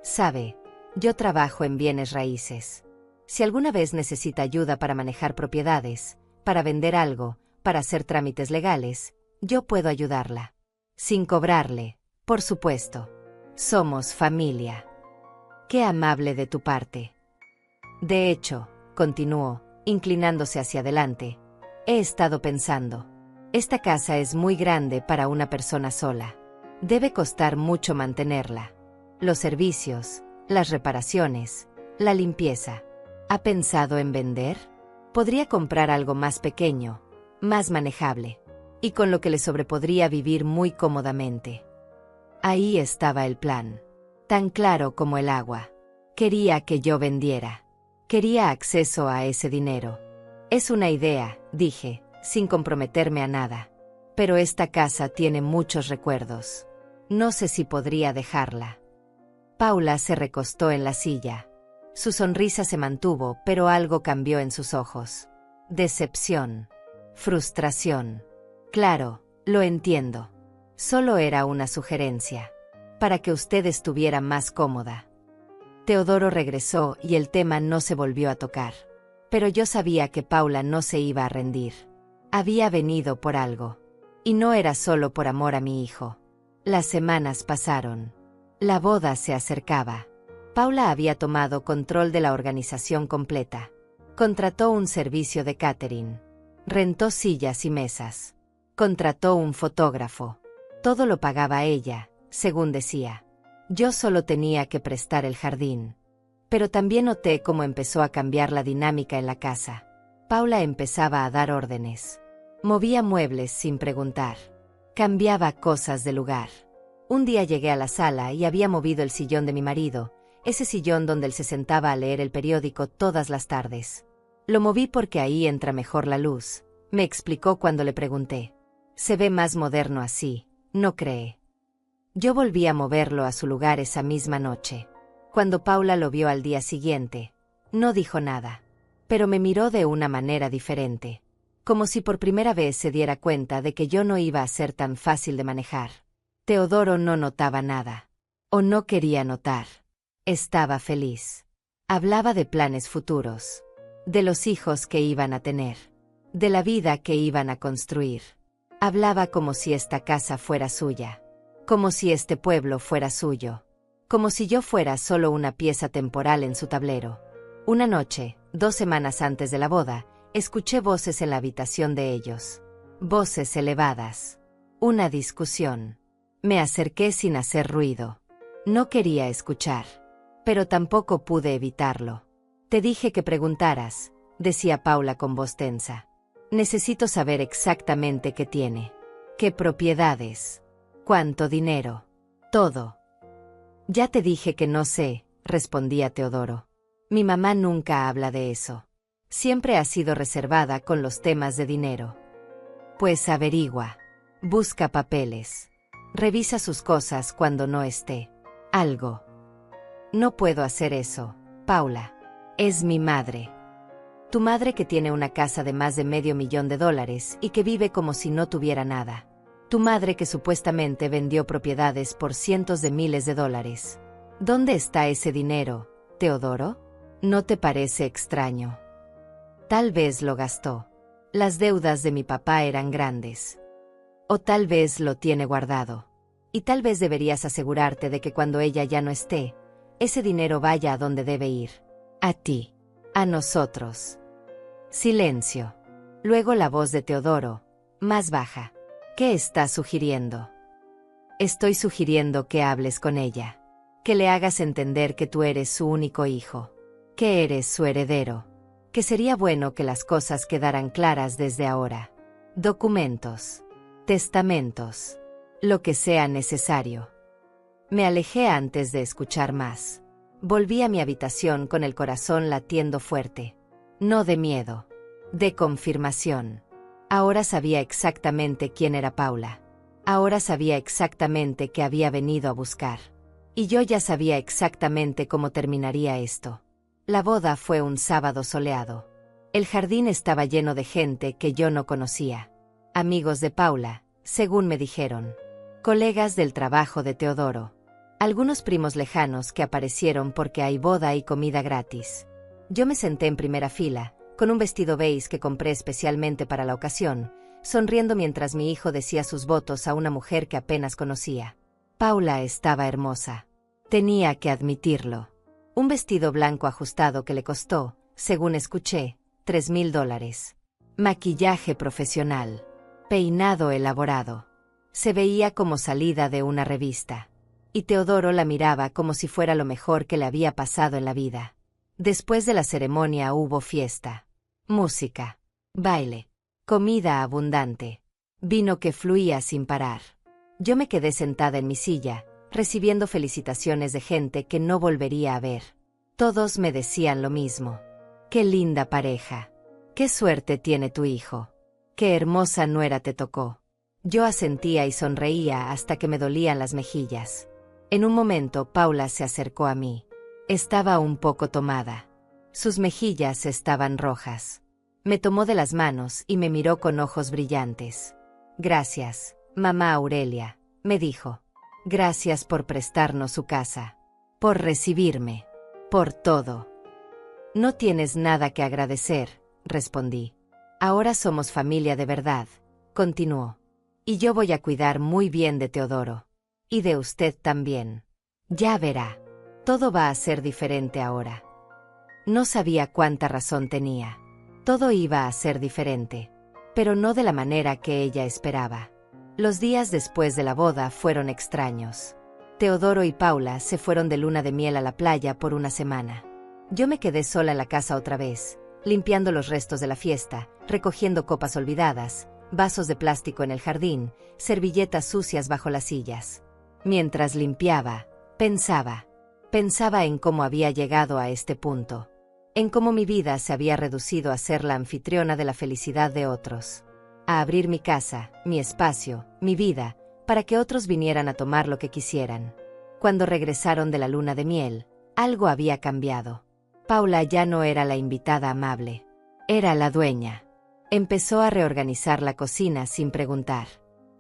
Sabe, yo trabajo en bienes raíces. Si alguna vez necesita ayuda para manejar propiedades, para vender algo, para hacer trámites legales, yo puedo ayudarla. Sin cobrarle, por supuesto. Somos familia. Qué amable de tu parte. De hecho, continuó, inclinándose hacia adelante, He estado pensando. Esta casa es muy grande para una persona sola. Debe costar mucho mantenerla. Los servicios, las reparaciones, la limpieza. ¿Ha pensado en vender? Podría comprar algo más pequeño, más manejable, y con lo que le sobrepodría vivir muy cómodamente. Ahí estaba el plan. Tan claro como el agua. Quería que yo vendiera. Quería acceso a ese dinero. Es una idea, dije, sin comprometerme a nada. Pero esta casa tiene muchos recuerdos. No sé si podría dejarla. Paula se recostó en la silla. Su sonrisa se mantuvo, pero algo cambió en sus ojos. Decepción. Frustración. Claro, lo entiendo. Solo era una sugerencia. Para que usted estuviera más cómoda. Teodoro regresó y el tema no se volvió a tocar. Pero yo sabía que Paula no se iba a rendir. Había venido por algo. Y no era solo por amor a mi hijo. Las semanas pasaron. La boda se acercaba. Paula había tomado control de la organización completa. Contrató un servicio de catering. Rentó sillas y mesas. Contrató un fotógrafo. Todo lo pagaba ella, según decía. Yo solo tenía que prestar el jardín. Pero también noté cómo empezó a cambiar la dinámica en la casa. Paula empezaba a dar órdenes. Movía muebles sin preguntar. Cambiaba cosas de lugar. Un día llegué a la sala y había movido el sillón de mi marido, ese sillón donde él se sentaba a leer el periódico todas las tardes. Lo moví porque ahí entra mejor la luz, me explicó cuando le pregunté. Se ve más moderno así, ¿no cree? Yo volví a moverlo a su lugar esa misma noche. Cuando Paula lo vio al día siguiente, no dijo nada, pero me miró de una manera diferente, como si por primera vez se diera cuenta de que yo no iba a ser tan fácil de manejar. Teodoro no notaba nada, o no quería notar. Estaba feliz. Hablaba de planes futuros, de los hijos que iban a tener, de la vida que iban a construir. Hablaba como si esta casa fuera suya, como si este pueblo fuera suyo, como si yo fuera solo una pieza temporal en su tablero. Una noche, 2 semanas antes de la boda, escuché voces en la habitación de ellos. Voces elevadas. Una discusión. Me acerqué sin hacer ruido. No quería escuchar, pero tampoco pude evitarlo. Te dije que preguntaras, decía Paula con voz tensa. Necesito saber exactamente qué tiene. ¿Qué propiedades? ¿Cuánto dinero? Todo. Ya te dije que no sé, respondía Teodoro. Mi mamá nunca habla de eso. Siempre ha sido reservada con los temas de dinero. Pues averigua. Busca papeles. Revisa sus cosas cuando no esté. Algo. No puedo hacer eso, Paula. Es mi madre. Tu madre que tiene una casa de más de $500,000 y que vive como si no tuviera nada. Tu madre que supuestamente vendió propiedades por cientos de miles de dólares. ¿Dónde está ese dinero, Teodoro? ¿No te parece extraño? Tal vez lo gastó. Las deudas de mi papá eran grandes. O tal vez lo tiene guardado. Y tal vez deberías asegurarte de que cuando ella ya no esté, ese dinero vaya a donde debe ir. A ti. A nosotros. Silencio. Luego la voz de Teodoro, más baja. ¿Qué estás sugiriendo? Estoy sugiriendo que hables con ella. Que le hagas entender que tú eres su único hijo. Que eres su heredero. Que sería bueno que las cosas quedaran claras desde ahora. Documentos. Testamentos. Lo que sea necesario. Me alejé antes de escuchar más. Volví a mi habitación con el corazón latiendo fuerte. No de miedo. De confirmación. Ahora sabía exactamente quién era Paula. Ahora sabía exactamente qué había venido a buscar. Y yo ya sabía exactamente cómo terminaría esto. La boda fue un sábado soleado. El jardín estaba lleno de gente que yo no conocía. Amigos de Paula, según me dijeron. Colegas del trabajo de Teodoro. Algunos primos lejanos que aparecieron porque hay boda y comida gratis. Yo me senté en primera fila, con un vestido beige que compré especialmente para la ocasión, sonriendo mientras mi hijo decía sus votos a una mujer que apenas conocía. Paula estaba hermosa. Tenía que admitirlo. Un vestido blanco ajustado que le costó, según escuché, $3,000. Maquillaje profesional. Peinado elaborado. Se veía como salida de una revista. Y Teodoro la miraba como si fuera lo mejor que le había pasado en la vida. Después de la ceremonia hubo fiesta. Música. Baile. Comida abundante. Vino que fluía sin parar. Yo me quedé sentada en mi silla, recibiendo felicitaciones de gente que no volvería a ver. Todos me decían lo mismo. ¡Qué linda pareja! ¡Qué suerte tiene tu hijo! ¡Qué hermosa nuera te tocó! Yo asentía y sonreía hasta que me dolían las mejillas. En un momento Paula se acercó a mí. Estaba un poco tomada. Sus mejillas estaban rojas. Me tomó de las manos y me miró con ojos brillantes. Gracias, mamá Aurelia, me dijo. Gracias por prestarnos su casa. Por recibirme. Por todo. No tienes nada que agradecer, respondí. Ahora somos familia de verdad, continuó. Y yo voy a cuidar muy bien de Teodoro. Y de usted también. Ya verá. Todo va a ser diferente ahora. No sabía cuánta razón tenía. Todo iba a ser diferente. Pero no de la manera que ella esperaba. Los días después de la boda fueron extraños. Teodoro y Paula se fueron de luna de miel a la playa por una semana. Yo me quedé sola en la casa otra vez, limpiando los restos de la fiesta, recogiendo copas olvidadas, vasos de plástico en el jardín, servilletas sucias bajo las sillas. Mientras limpiaba, pensaba en cómo había llegado a este punto. En cómo mi vida se había reducido a ser la anfitriona de la felicidad de otros. A abrir mi casa, mi espacio, mi vida, para que otros vinieran a tomar lo que quisieran. Cuando regresaron de la luna de miel, algo había cambiado. Paula ya no era la invitada amable. Era la dueña. Empezó a reorganizar la cocina sin preguntar.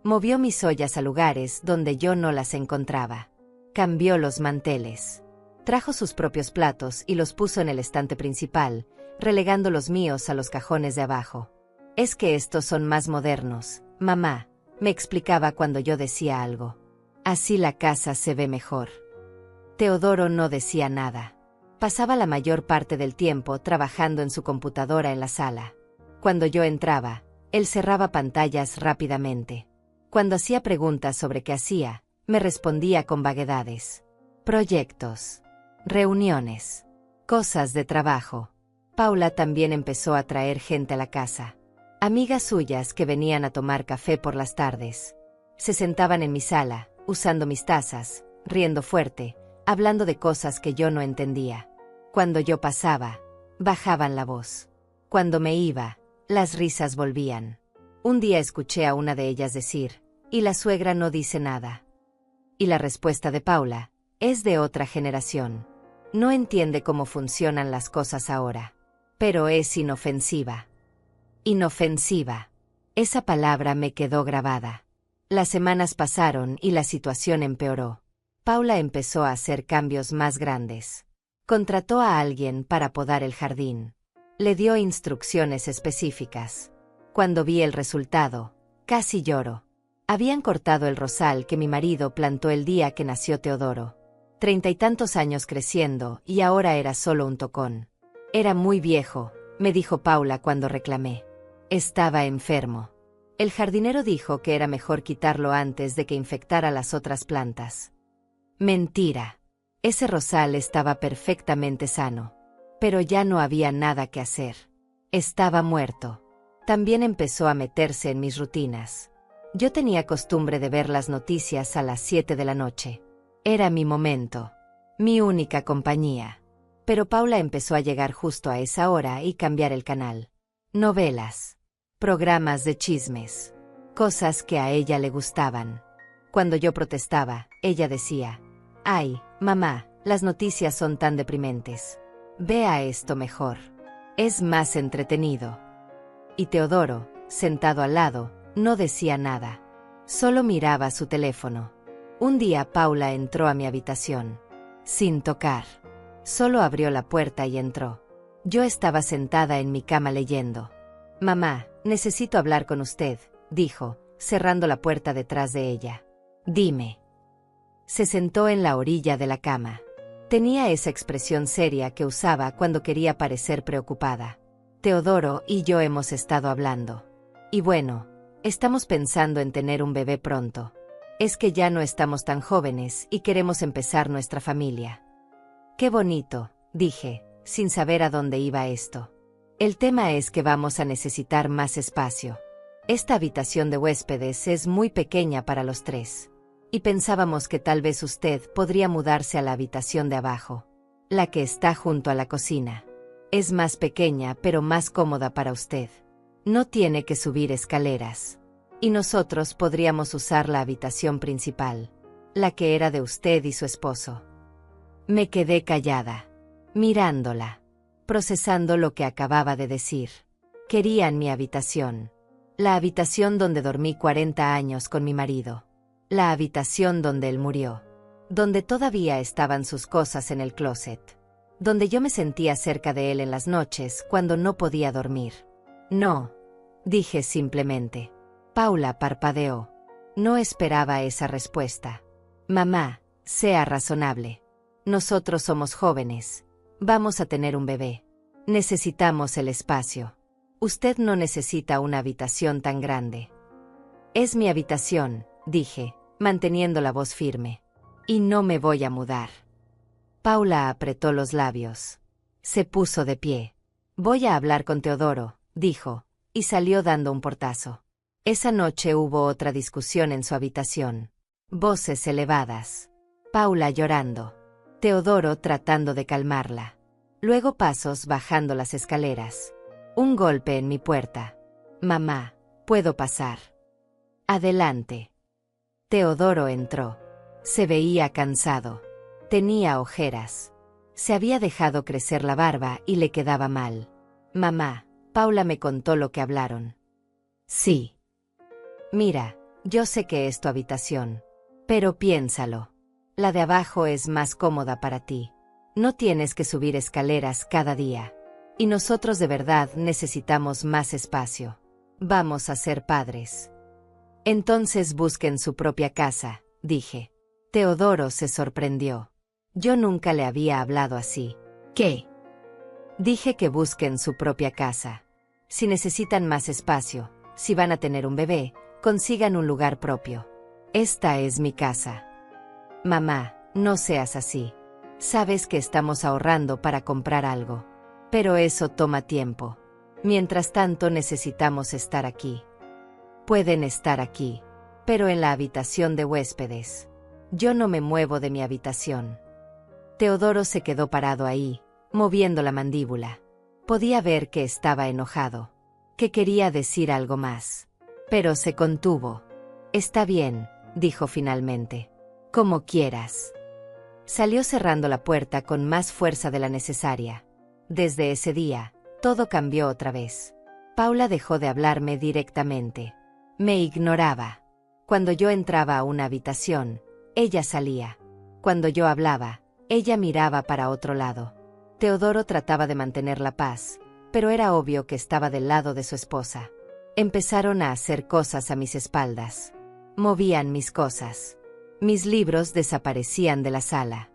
Movió mis ollas a lugares donde yo no las encontraba. Cambió los manteles. Trajo sus propios platos y los puso en el estante principal, relegando los míos a los cajones de abajo. Es que estos son más modernos, mamá, me explicaba cuando yo decía algo. Así la casa se ve mejor. Teodoro no decía nada. Pasaba la mayor parte del tiempo trabajando en su computadora en la sala. Cuando yo entraba, él cerraba pantallas rápidamente. Cuando hacía preguntas sobre qué hacía, me respondía con vaguedades. Proyectos. Reuniones. Cosas de trabajo. Paula también empezó a traer gente a la casa. Amigas suyas que venían a tomar café por las tardes. Se sentaban en mi sala, usando mis tazas, riendo fuerte, hablando de cosas que yo no entendía. Cuando yo pasaba, bajaban la voz. Cuando me iba, las risas volvían. Un día escuché a una de ellas decir, «Y la suegra no dice nada». Y la respuesta de Paula, es de otra generación. No entiende cómo funcionan las cosas ahora. Pero es inofensiva. Inofensiva. Esa palabra me quedó grabada. Las semanas pasaron y la situación empeoró. Paula empezó a hacer cambios más grandes. Contrató a alguien para podar el jardín. Le dio instrucciones específicas. Cuando vi el resultado, casi lloro. Habían cortado el rosal que mi marido plantó el día que nació Teodoro. 30 y tantos años creciendo y ahora era solo un tocón. Era muy viejo, me dijo Paula cuando reclamé. Estaba enfermo. El jardinero dijo que era mejor quitarlo antes de que infectara las otras plantas. Mentira. Ese rosal estaba perfectamente sano. Pero ya no había nada que hacer. Estaba muerto. También empezó a meterse en mis rutinas. Yo tenía costumbre de ver las noticias a las 7 de la noche. Era mi momento. Mi única compañía. Pero Paula empezó a llegar justo a esa hora y cambiar el canal. Novelas. Programas de chismes. Cosas que a ella le gustaban. Cuando yo protestaba, ella decía, «Ay, mamá, las noticias son tan deprimentes. Vea esto mejor. Es más entretenido». Y Teodoro, sentado al lado, no decía nada. Solo miraba su teléfono. Un día Paula entró a mi habitación. Sin tocar. Solo abrió la puerta y entró. Yo estaba sentada en mi cama leyendo. «Mamá, necesito hablar con usted», dijo, cerrando la puerta detrás de ella. «Dime». Se sentó en la orilla de la cama. Tenía esa expresión seria que usaba cuando quería parecer preocupada. Teodoro y yo hemos estado hablando. Y bueno, estamos pensando en tener un bebé pronto. Es que ya no estamos tan jóvenes y queremos empezar nuestra familia. Qué bonito, dije, sin saber a dónde iba esto. El tema es que vamos a necesitar más espacio. Esta habitación de huéspedes es muy pequeña para los tres. Y pensábamos que tal vez usted podría mudarse a la habitación de abajo, la que está junto a la cocina. Es más pequeña pero más cómoda para usted. No tiene que subir escaleras. Y nosotros podríamos usar la habitación principal, la que era de usted y su esposo. Me quedé callada, mirándola, procesando lo que acababa de decir. Querían mi habitación. La habitación donde dormí 40 años con mi marido. La habitación donde él murió. Donde todavía estaban sus cosas en el closet. Donde yo me sentía cerca de él en las noches cuando no podía dormir. No, dije simplemente. Paula parpadeó. No esperaba esa respuesta. Mamá, sea razonable. Nosotros somos jóvenes. Vamos a tener un bebé. Necesitamos el espacio. Usted no necesita una habitación tan grande. Es mi habitación, dije, manteniendo la voz firme. Y no me voy a mudar. Paula apretó los labios. Se puso de pie. Voy a hablar con Teodoro, dijo, y salió dando un portazo. Esa noche hubo otra discusión en su habitación. Voces elevadas. Paula llorando. Teodoro tratando de calmarla. Luego pasos bajando las escaleras. Un golpe en mi puerta. Mamá, ¿puedo pasar? Adelante. Teodoro entró. Se veía cansado. Tenía ojeras. Se había dejado crecer la barba y le quedaba mal. Mamá, Paula me contó lo que hablaron. Sí. Mira, yo sé que es tu habitación. Pero piénsalo. La de abajo es más cómoda para ti. No tienes que subir escaleras cada día. Y nosotros de verdad necesitamos más espacio. Vamos a ser padres. Entonces busquen su propia casa, dije. Teodoro se sorprendió. Yo nunca le había hablado así. ¿Qué? Dije que busquen su propia casa. Si necesitan más espacio, si van a tener un bebé, consigan un lugar propio. Esta es mi casa. Mamá, no seas así. Sabes que estamos ahorrando para comprar algo. Pero eso toma tiempo. Mientras tanto necesitamos estar aquí. Pueden estar aquí, pero en la habitación de huéspedes. Yo no me muevo de mi habitación. Teodoro se quedó parado ahí, moviendo la mandíbula. Podía ver que estaba enojado, que quería decir algo más. Pero se contuvo. Está bien, dijo finalmente. Como quieras. Salió cerrando la puerta con más fuerza de la necesaria. Desde ese día, todo cambió otra vez. Paula dejó de hablarme directamente. Me ignoraba. Cuando yo entraba a una habitación, ella salía. Cuando yo hablaba, ella miraba para otro lado. Teodoro trataba de mantener la paz, pero era obvio que estaba del lado de su esposa. Empezaron a hacer cosas a mis espaldas. Movían mis cosas. Mis libros desaparecían de la sala.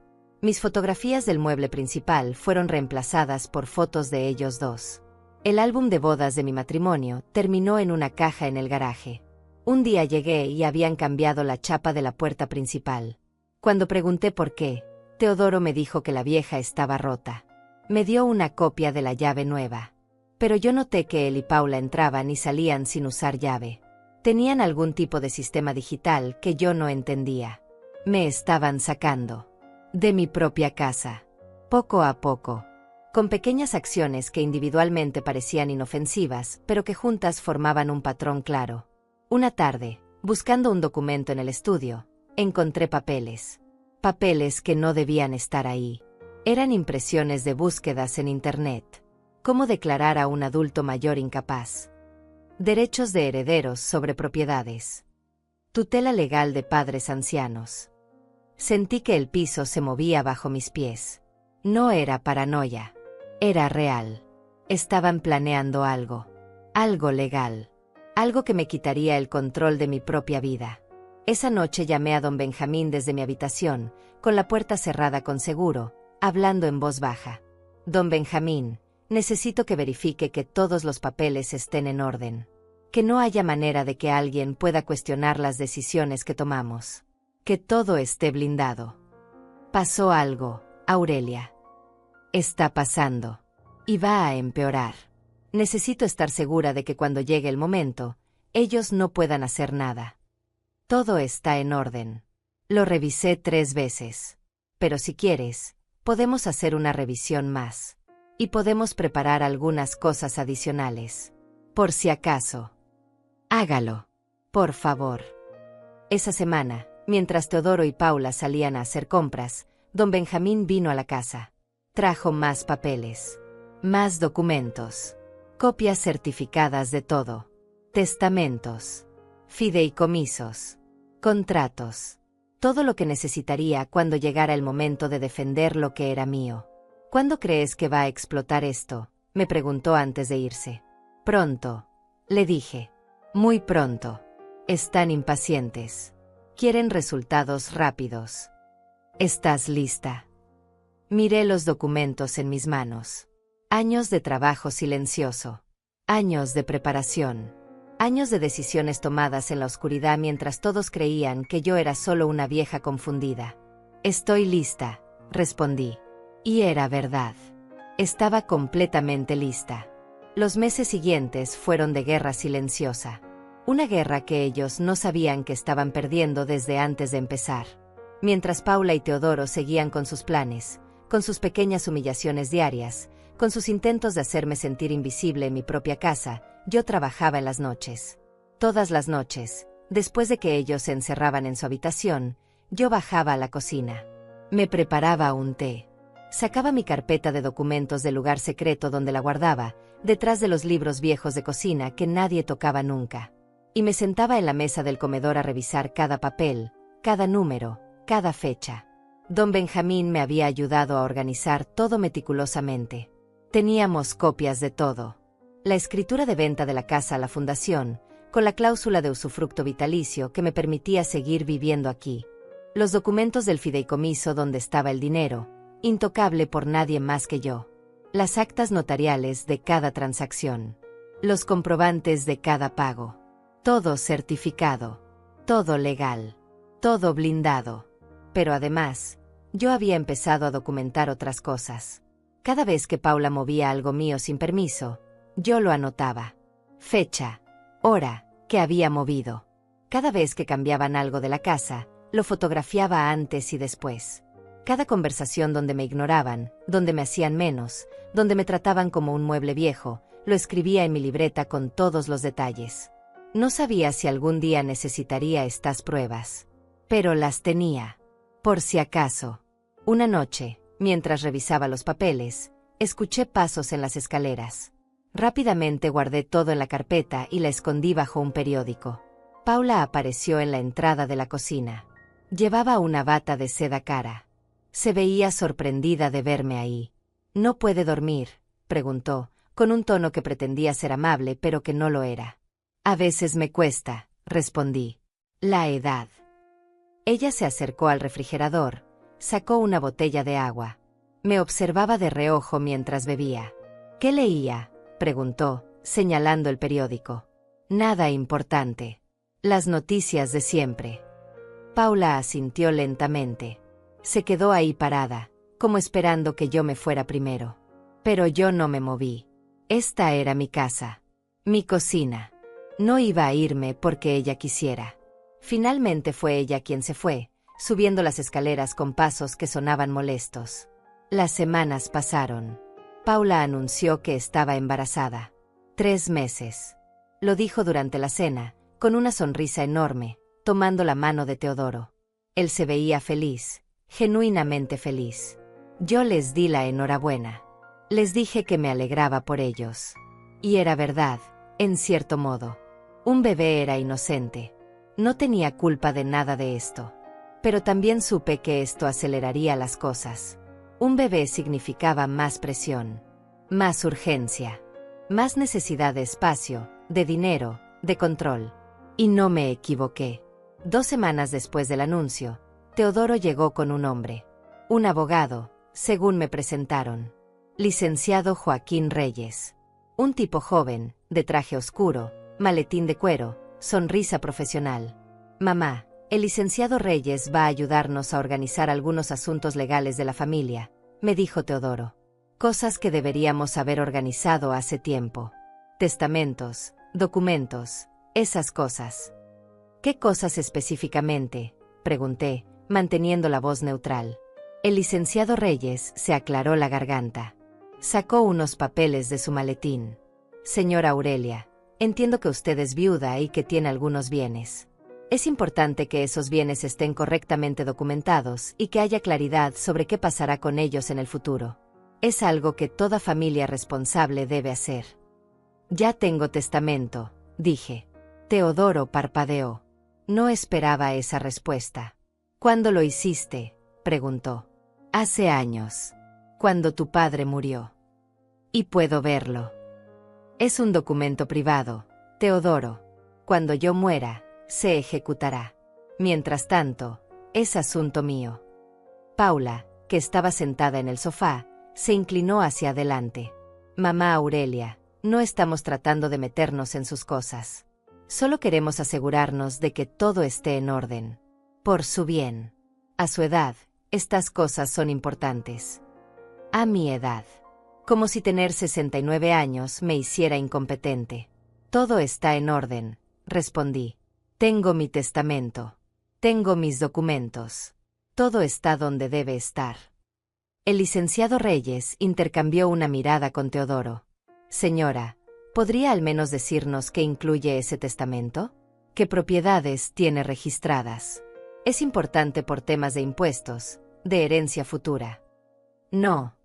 Mis fotografías del mueble principal fueron reemplazadas por fotos de ellos dos. El álbum de bodas de mi matrimonio terminó en una caja en el garaje. Un día llegué y habían cambiado la chapa de la puerta principal. Cuando pregunté por qué, Teodoro me dijo que la vieja estaba rota. Me dio una copia de la llave nueva. Pero yo noté que él y Paula entraban y salían sin usar llave. Tenían algún tipo de sistema digital que yo no entendía. Me estaban sacando de mi propia casa, poco a poco, con pequeñas acciones que individualmente parecían inofensivas, pero que juntas formaban un patrón claro. Una tarde, buscando un documento en el estudio, encontré papeles. Papeles que no debían estar ahí. Eran impresiones de búsquedas en Internet. Cómo declarar a un adulto mayor incapaz. Derechos de herederos sobre propiedades. Tutela legal de padres ancianos. Sentí que el piso se movía bajo mis pies. No era paranoia. Era real. Estaban planeando algo. Algo legal. Algo que me quitaría el control de mi propia vida. Esa noche llamé a don Benjamín desde mi habitación, con la puerta cerrada con seguro, hablando en voz baja. Don Benjamín, Necesito que verifique que todos los papeles estén en orden. Que no haya manera de que alguien pueda cuestionar las decisiones que tomamos. Que todo esté blindado. Pasó algo, Aurelia. Está pasando. Y va a empeorar. Necesito estar segura de que cuando llegue el momento, ellos no puedan hacer nada. Todo está en orden. Lo revisé 3 veces. Pero si quieres, podemos hacer una revisión más. Y podemos preparar algunas cosas adicionales. Por si acaso. Hágalo. Por favor. Esa semana, mientras Teodoro y Paula salían a hacer compras, don Benjamín vino a la casa. Trajo más papeles. Más documentos. Copias certificadas de todo. Testamentos. Fideicomisos. Contratos. Todo lo que necesitaría cuando llegara el momento de defender lo que era mío. ¿Cuándo crees que va a explotar esto?, me preguntó antes de irse. Pronto, le dije. Muy pronto. Están impacientes. Quieren resultados rápidos. ¿Estás lista? Miré los documentos en mis manos. Años de trabajo silencioso. Años de preparación. Años de decisiones tomadas en la oscuridad mientras todos creían que yo era solo una vieja confundida. Estoy lista, respondí. Y era verdad. Estaba completamente lista. Los meses siguientes fueron de guerra silenciosa. Una guerra que ellos no sabían que estaban perdiendo desde antes de empezar. Mientras Paula y Teodoro seguían con sus planes, con sus pequeñas humillaciones diarias, con sus intentos de hacerme sentir invisible en mi propia casa, yo trabajaba en las noches. Todas las noches, después de que ellos se encerraban en su habitación, yo bajaba a la cocina. Me preparaba un té. Sacaba mi carpeta de documentos del lugar secreto donde la guardaba, detrás de los libros viejos de cocina que nadie tocaba nunca. Y me sentaba en la mesa del comedor a revisar cada papel, cada número, cada fecha. Don Benjamín me había ayudado a organizar todo meticulosamente. Teníamos copias de todo. La escritura de venta de la casa a la fundación, con la cláusula de usufructo vitalicio que me permitía seguir viviendo aquí. Los documentos del fideicomiso donde estaba el dinero, intocable por nadie más que yo. Las actas notariales de cada transacción. Los comprobantes de cada pago. Todo certificado. Todo legal. Todo blindado. Pero además, yo había empezado a documentar otras cosas. Cada vez que Paula movía algo mío sin permiso, yo lo anotaba. Fecha, hora, que había movido. Cada vez que cambiaban algo de la casa, lo fotografiaba antes y después. Cada conversación donde me ignoraban, donde me hacían menos, donde me trataban como un mueble viejo, lo escribía en mi libreta con todos los detalles. No sabía si algún día necesitaría estas pruebas. Pero las tenía. Por si acaso. Una noche, mientras revisaba los papeles, escuché pasos en las escaleras. Rápidamente guardé todo en la carpeta y la escondí bajo un periódico. Paula apareció en la entrada de la cocina. Llevaba una bata de seda cara. Se veía sorprendida de verme ahí. ¿No puede dormir?, preguntó, con un tono que pretendía ser amable pero que no lo era. A veces me cuesta, respondí. La edad. Ella se acercó al refrigerador, sacó una botella de agua. Me observaba de reojo mientras bebía. ¿Qué leía?, preguntó, señalando el periódico. Nada importante. Las noticias de siempre. Paula asintió lentamente. Se quedó ahí parada, como esperando que yo me fuera primero. Pero yo no me moví. Esta era mi casa. Mi cocina. No iba a irme porque ella quisiera. Finalmente fue ella quien se fue, subiendo las escaleras con pasos que sonaban molestos. Las semanas pasaron. Paula anunció que estaba embarazada. 3 meses. Lo dijo durante la cena, con una sonrisa enorme, tomando la mano de Teodoro. Él se veía feliz. Genuinamente feliz. Yo les di la enhorabuena. Les dije que me alegraba por ellos. Y era verdad, en cierto modo. Un bebé era inocente. No tenía culpa de nada de esto. Pero también supe que esto aceleraría las cosas. Un bebé significaba más presión, más urgencia, más necesidad de espacio, de dinero, de control. Y no me equivoqué. 2 semanas después del anuncio, Teodoro llegó con un hombre. Un abogado, según me presentaron. Licenciado Joaquín Reyes. Un tipo joven, de traje oscuro, maletín de cuero, sonrisa profesional. Mamá, el licenciado Reyes va a ayudarnos a organizar algunos asuntos legales de la familia, me dijo Teodoro. Cosas que deberíamos haber organizado hace tiempo. Testamentos, documentos, esas cosas. ¿Qué cosas específicamente?, pregunté, manteniendo la voz neutral. El licenciado Reyes se aclaró la garganta. Sacó unos papeles de su maletín. Señora Aurelia, entiendo que usted es viuda y que tiene algunos bienes. Es importante que esos bienes estén correctamente documentados y que haya claridad sobre qué pasará con ellos en el futuro. Es algo que toda familia responsable debe hacer. Ya tengo testamento, dije. Teodoro parpadeó. No esperaba esa respuesta. ¿Cuándo lo hiciste?, preguntó. Hace años. Cuando tu padre murió. Y puedo verlo. Es un documento privado, Teodoro. Cuando yo muera, se ejecutará. Mientras tanto, es asunto mío. Paula, que estaba sentada en el sofá, se inclinó hacia adelante. Mamá Aurelia, no estamos tratando de meternos en sus cosas. Solo queremos asegurarnos de que todo esté en orden. Por su bien. A su edad, estas cosas son importantes. A mi edad. Como si tener 69 años me hiciera incompetente. Todo está en orden, respondí. Tengo mi testamento. Tengo mis documentos. Todo está donde debe estar. El licenciado Reyes intercambió una mirada con Teodoro. Señora, ¿podría al menos decirnos qué incluye ese testamento? ¿Qué propiedades tiene registradas? Es importante por temas de impuestos, de herencia futura. No,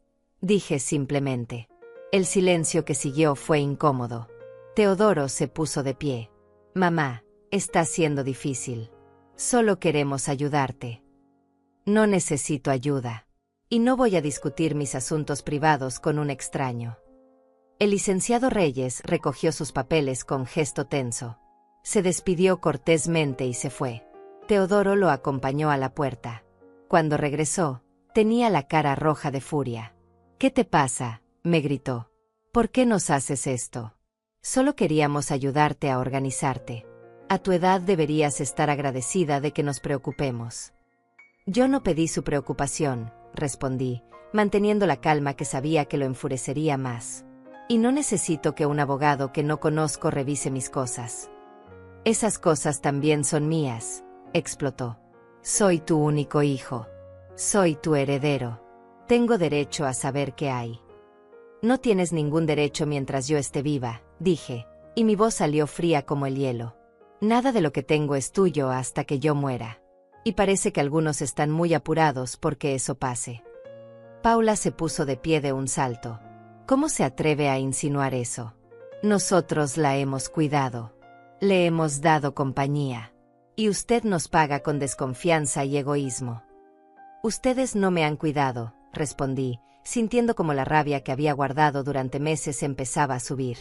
dije simplemente. El silencio que siguió fue incómodo. Teodoro se puso de pie. Mamá, está siendo difícil. Solo queremos ayudarte. No necesito ayuda. Y no voy a discutir mis asuntos privados con un extraño. El licenciado Reyes recogió sus papeles con gesto tenso. Se despidió cortésmente y se fue. Teodoro lo acompañó a la puerta. Cuando regresó, tenía la cara roja de furia. ¿Qué te pasa?, me gritó. ¿Por qué nos haces esto? Solo queríamos ayudarte a organizarte. A tu edad deberías estar agradecida de que nos preocupemos. Yo no pedí su preocupación, respondí, manteniendo la calma que sabía que lo enfurecería más. Y no necesito que un abogado que no conozco revise mis cosas. Esas cosas también son mías, explotó. Soy tu único hijo. Soy tu heredero. Tengo derecho a saber qué hay. No tienes ningún derecho mientras yo esté viva, dije, y mi voz salió fría como el hielo. Nada de lo que tengo es tuyo hasta que yo muera. Y parece que algunos están muy apurados porque eso pase. Paula se puso de pie de un salto. ¿Cómo se atreve a insinuar eso? Nosotros la hemos cuidado. Le hemos dado compañía. Y usted nos paga con desconfianza y egoísmo. Ustedes no me han cuidado, respondí, sintiendo como la rabia que había guardado durante meses empezaba a subir.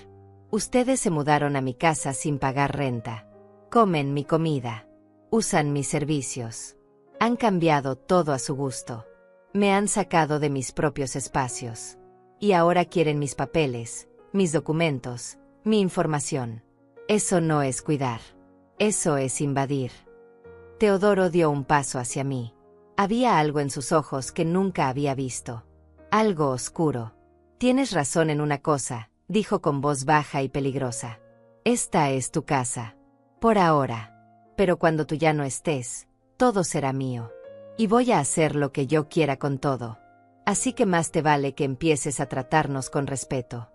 Ustedes se mudaron a mi casa sin pagar renta. Comen mi comida. Usan mis servicios. Han cambiado todo a su gusto. Me han sacado de mis propios espacios. Y ahora quieren mis papeles, mis documentos, mi información. Eso no es cuidar. Eso es invadir. Teodoro dio un paso hacia mí. Había algo en sus ojos que nunca había visto. Algo oscuro. Tienes razón en una cosa, dijo con voz baja y peligrosa. Esta es tu casa. Por ahora. Pero cuando tú ya no estés, todo será mío. Y voy a hacer lo que yo quiera con todo. Así que más te vale que empieces a tratarnos con respeto.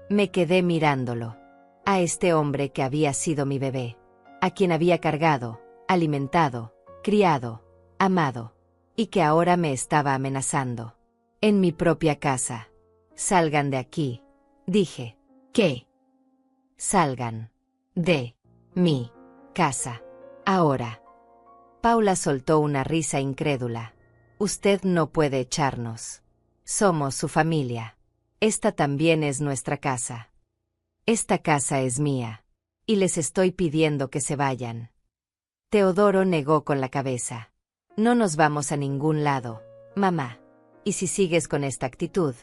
Me quedé mirándolo. A este hombre que había sido mi bebé. A quien había cargado, alimentado, criado, amado. Y que ahora me estaba amenazando. En mi propia casa. Salgan de aquí, dije. ¿Qué? Salgan. De mi casa. Ahora. Paula soltó una risa incrédula. Usted no puede echarnos. Somos su familia. Esta también es nuestra casa. Esta casa es mía. Y les estoy pidiendo que se vayan. Teodoro negó con la cabeza. No nos vamos a ningún lado, mamá. Y si sigues con esta actitud,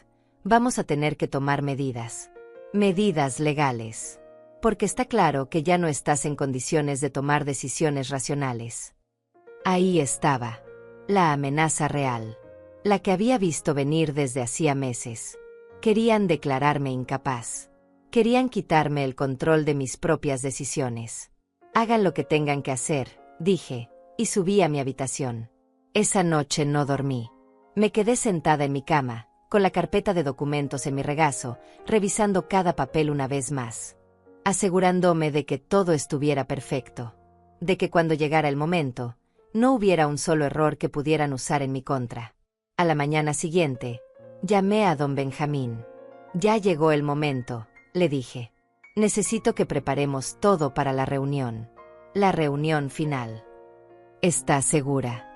Vamos a tener que tomar medidas. Medidas legales. Porque está claro que ya no estás en condiciones de tomar decisiones racionales. Ahí estaba. La amenaza real. La que había visto venir desde hacía meses. Querían declararme incapaz. Querían quitarme el control de mis propias decisiones. Hagan lo que tengan que hacer, dije, y subí a mi habitación. Esa noche no dormí. Me quedé sentada en mi cama, con la carpeta de documentos en mi regazo, revisando cada papel una vez más, asegurándome de que todo estuviera perfecto, de que cuando llegara el momento, no hubiera un solo error que pudieran usar en mi contra. A la mañana siguiente, llamé a don Benjamín. Ya llegó el momento, le dije. Necesito que preparemos todo para la reunión final. ¿Estás segura?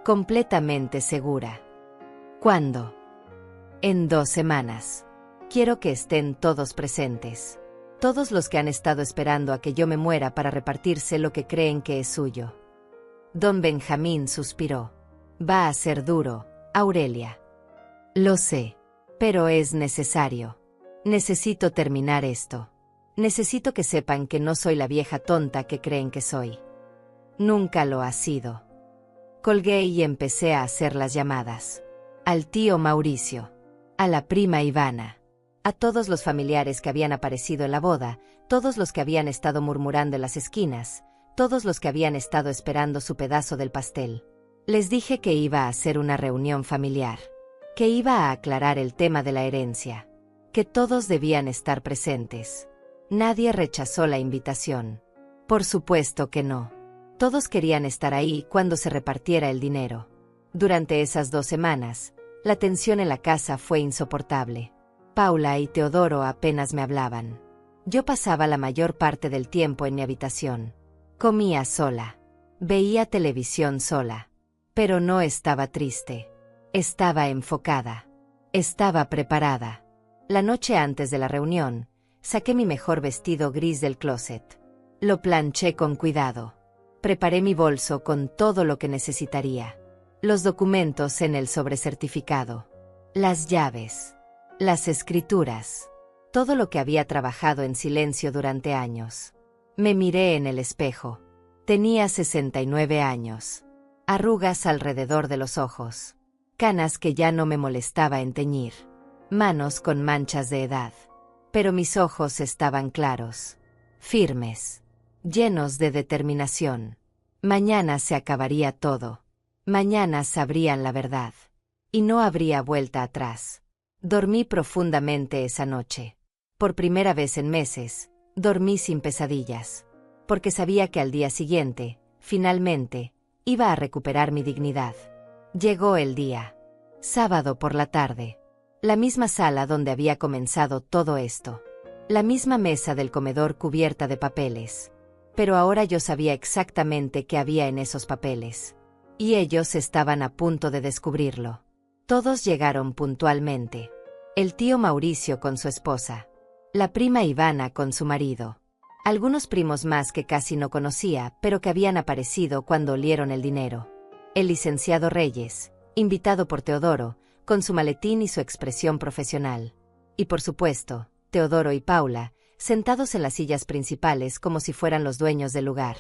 Completamente segura. ¿Cuándo? En 2 semanas. Quiero que estén todos presentes. Todos los que han estado esperando a que yo me muera para repartirse lo que creen que es suyo. Don Benjamín suspiró. Va a ser duro, Aurelia. Lo sé, pero es necesario. Necesito terminar esto. Necesito que sepan que no soy la vieja tonta que creen que soy. Nunca lo ha sido. Colgué y empecé a hacer las llamadas. Al tío Mauricio. A la prima Ivana. A todos los familiares que habían aparecido en la boda, todos los que habían estado murmurando en las esquinas, todos los que habían estado esperando su pedazo del pastel. Les dije que iba a hacer una reunión familiar. Que iba a aclarar el tema de la herencia. Que todos debían estar presentes. Nadie rechazó la invitación. Por supuesto que no. Todos querían estar ahí cuando se repartiera el dinero. Durante esas 2 semanas, la tensión en la casa fue insoportable. Paula y Teodoro apenas me hablaban. Yo pasaba la mayor parte del tiempo en mi habitación. Comía sola. Veía televisión sola. Pero no estaba triste. Estaba enfocada. Estaba preparada. La noche antes de la reunión, saqué mi mejor vestido gris del closet. Lo planché con cuidado. Preparé mi bolso con todo lo que necesitaría. Los documentos en el sobrecertificado. Las llaves. Las escrituras. Todo lo que había trabajado en silencio durante años. Me miré en el espejo. Tenía 69 años. Arrugas alrededor de los ojos. Canas que ya no me molestaba en teñir. Manos con manchas de edad. Pero mis ojos estaban claros. Firmes. Llenos de determinación. Mañana se acabaría todo. Mañana sabrían la verdad. Y no habría vuelta atrás. Dormí profundamente esa noche. Por primera vez en meses, dormí sin pesadillas. Porque sabía que al día siguiente, finalmente, iba a recuperar mi dignidad. Llegó el día. Sábado por la tarde. La misma sala donde había comenzado todo esto. La misma mesa del comedor cubierta de papeles. Pero ahora yo sabía exactamente qué había en esos papeles. Y ellos estaban a punto de descubrirlo. Todos llegaron puntualmente. El tío Mauricio con su esposa. La prima Ivana con su marido. Algunos primos más que casi no conocía, pero que habían aparecido cuando olieron el dinero. El licenciado Reyes, invitado por Teodoro, con su maletín y su expresión profesional. Y por supuesto, Teodoro y Paula, sentados en las sillas principales como si fueran los dueños del lugar.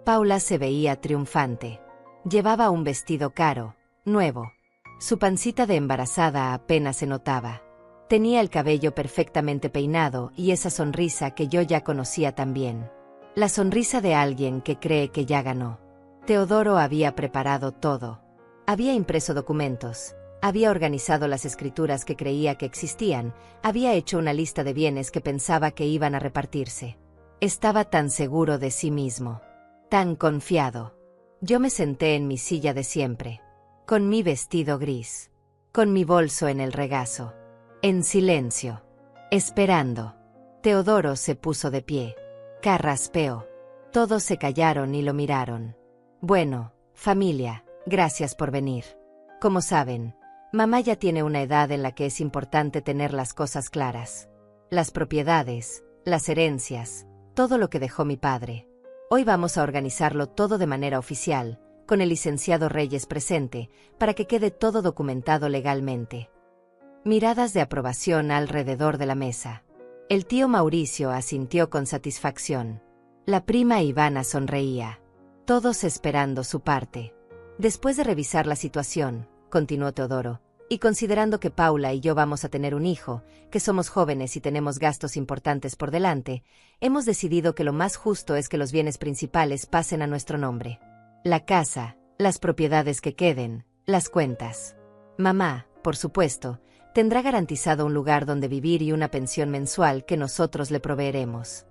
Paula se veía triunfante. Llevaba un vestido caro, nuevo. Su pancita de embarazada apenas se notaba. Tenía el cabello perfectamente peinado y esa sonrisa que yo ya conocía tan bien. La sonrisa de alguien que cree que ya ganó. Teodoro había preparado todo. Había impreso documentos. Había organizado las escrituras que creía que existían, había hecho una lista de bienes que pensaba que iban a repartirse. Estaba tan seguro de sí mismo. Tan confiado. Yo me senté en mi silla de siempre. Con mi vestido gris. Con mi bolso en el regazo. En silencio. Esperando. Teodoro se puso de pie. Carraspeó. Todos se callaron y lo miraron. Bueno, familia, gracias por venir. Como saben, mamá ya tiene una edad en la que es importante tener las cosas claras. Las propiedades, las herencias, todo lo que dejó mi padre. Hoy vamos a organizarlo todo de manera oficial, con el licenciado Reyes presente, para que quede todo documentado legalmente. Miradas de aprobación alrededor de la mesa. El tío Mauricio asintió con satisfacción. La prima Ivana sonreía. Todos esperando su parte. Después de revisar la situación, continuó Teodoro, y considerando que Paula y yo vamos a tener un hijo, que somos jóvenes y tenemos gastos importantes por delante, hemos decidido que lo más justo es que los bienes principales pasen a nuestro nombre. La casa, las propiedades que queden, las cuentas. Mamá, por supuesto, tendrá garantizado un lugar donde vivir y una pensión mensual que nosotros le proveeremos.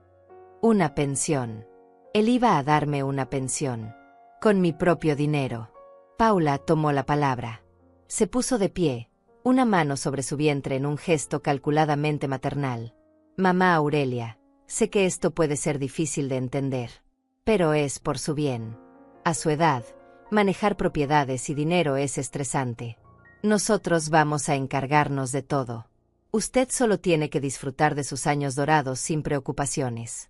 Una pensión. Él iba a darme una pensión. Con mi propio dinero. Paula tomó la palabra. Se puso de pie, una mano sobre su vientre en un gesto calculadamente maternal. Mamá Aurelia, sé que esto puede ser difícil de entender, pero es por su bien. A su edad, manejar propiedades y dinero es estresante. Nosotros vamos a encargarnos de todo. Usted solo tiene que disfrutar de sus años dorados sin preocupaciones.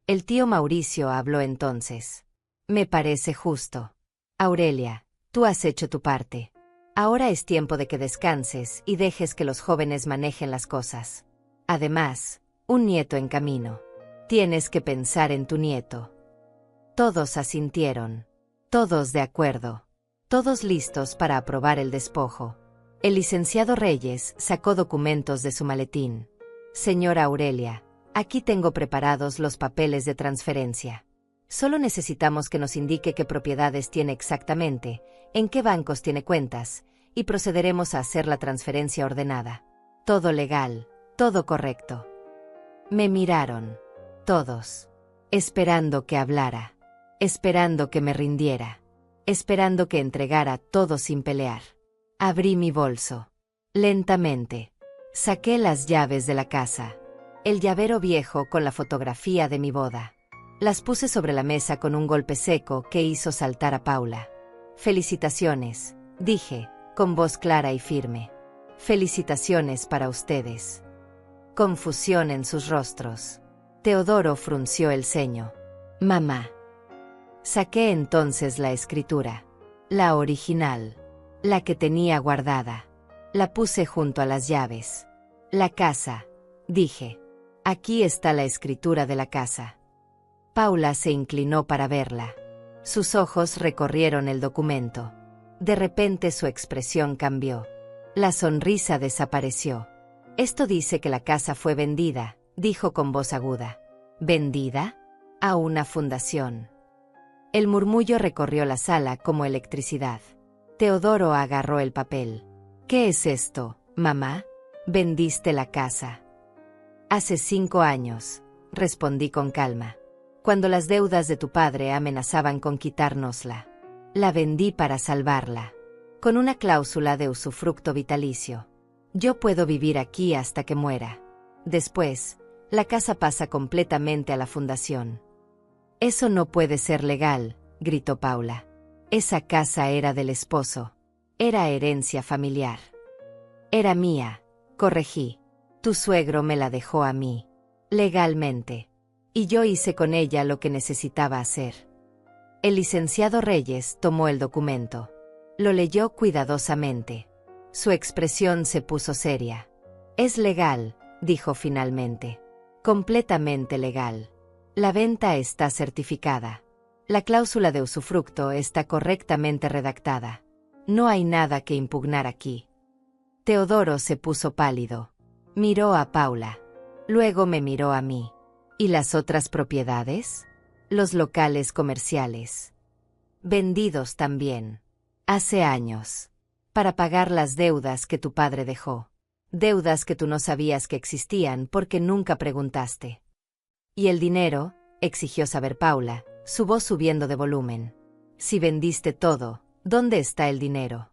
El tío Mauricio habló entonces. Me parece justo. Aurelia, tú has hecho tu parte. Ahora es tiempo de que descanses y dejes que los jóvenes manejen las cosas. Además, un nieto en camino. Tienes que pensar en tu nieto. Todos asintieron. Todos de acuerdo. Todos listos para aprobar el despojo. El licenciado Reyes sacó documentos de su maletín. Señora Aurelia, aquí tengo preparados los papeles de transferencia. Solo necesitamos que nos indique qué propiedades tiene exactamente, en qué bancos tiene cuentas, y procederemos a hacer la transferencia ordenada. Todo legal, todo correcto. Me miraron. Todos. Esperando que hablara. Esperando que me rindiera. Esperando que entregara todo sin pelear. Abrí mi bolso. Lentamente. Saqué las llaves de la casa. El llavero viejo con la fotografía de mi boda. Las puse sobre la mesa con un golpe seco que hizo saltar a Paula. Felicitaciones, dije, con voz clara y firme. Felicitaciones para ustedes. Confusión en sus rostros. Teodoro frunció el ceño. Mamá. Saqué entonces la escritura. La original. La que tenía guardada. La puse junto a las llaves. La casa, dije. Aquí está la escritura de la casa. Paula se inclinó para verla. Sus ojos recorrieron el documento. De repente su expresión cambió. La sonrisa desapareció. Esto dice que la casa fue vendida, dijo con voz aguda. ¿Vendida? A una fundación. El murmullo recorrió la sala como electricidad. Teodoro agarró el papel. ¿Qué es esto, mamá? Vendiste la casa. Hace 5 años, respondí con calma. Cuando las deudas de tu padre amenazaban con quitárnosla. La vendí para salvarla. Con una cláusula de usufructo vitalicio. Yo puedo vivir aquí hasta que muera. Después, la casa pasa completamente a la fundación. Eso no puede ser legal, gritó Paula. Esa casa era del esposo. Era herencia familiar. Era mía, corregí. Tu suegro me la dejó a mí. Legalmente. Y yo hice con ella lo que necesitaba hacer. El licenciado Reyes tomó el documento. Lo leyó cuidadosamente. Su expresión se puso seria. Es legal, dijo finalmente. Completamente legal. La venta está certificada. La cláusula de usufructo está correctamente redactada. No hay nada que impugnar aquí. Teodoro se puso pálido. Miró a Paula. Luego me miró a mí. ¿Y las otras propiedades? Los locales comerciales. Vendidos también. Hace años. Para pagar las deudas que tu padre dejó. Deudas que tú no sabías que existían porque nunca preguntaste. ¿Y el dinero? Exigió saber Paula, su voz subiendo de volumen. Si vendiste todo, ¿dónde está el dinero?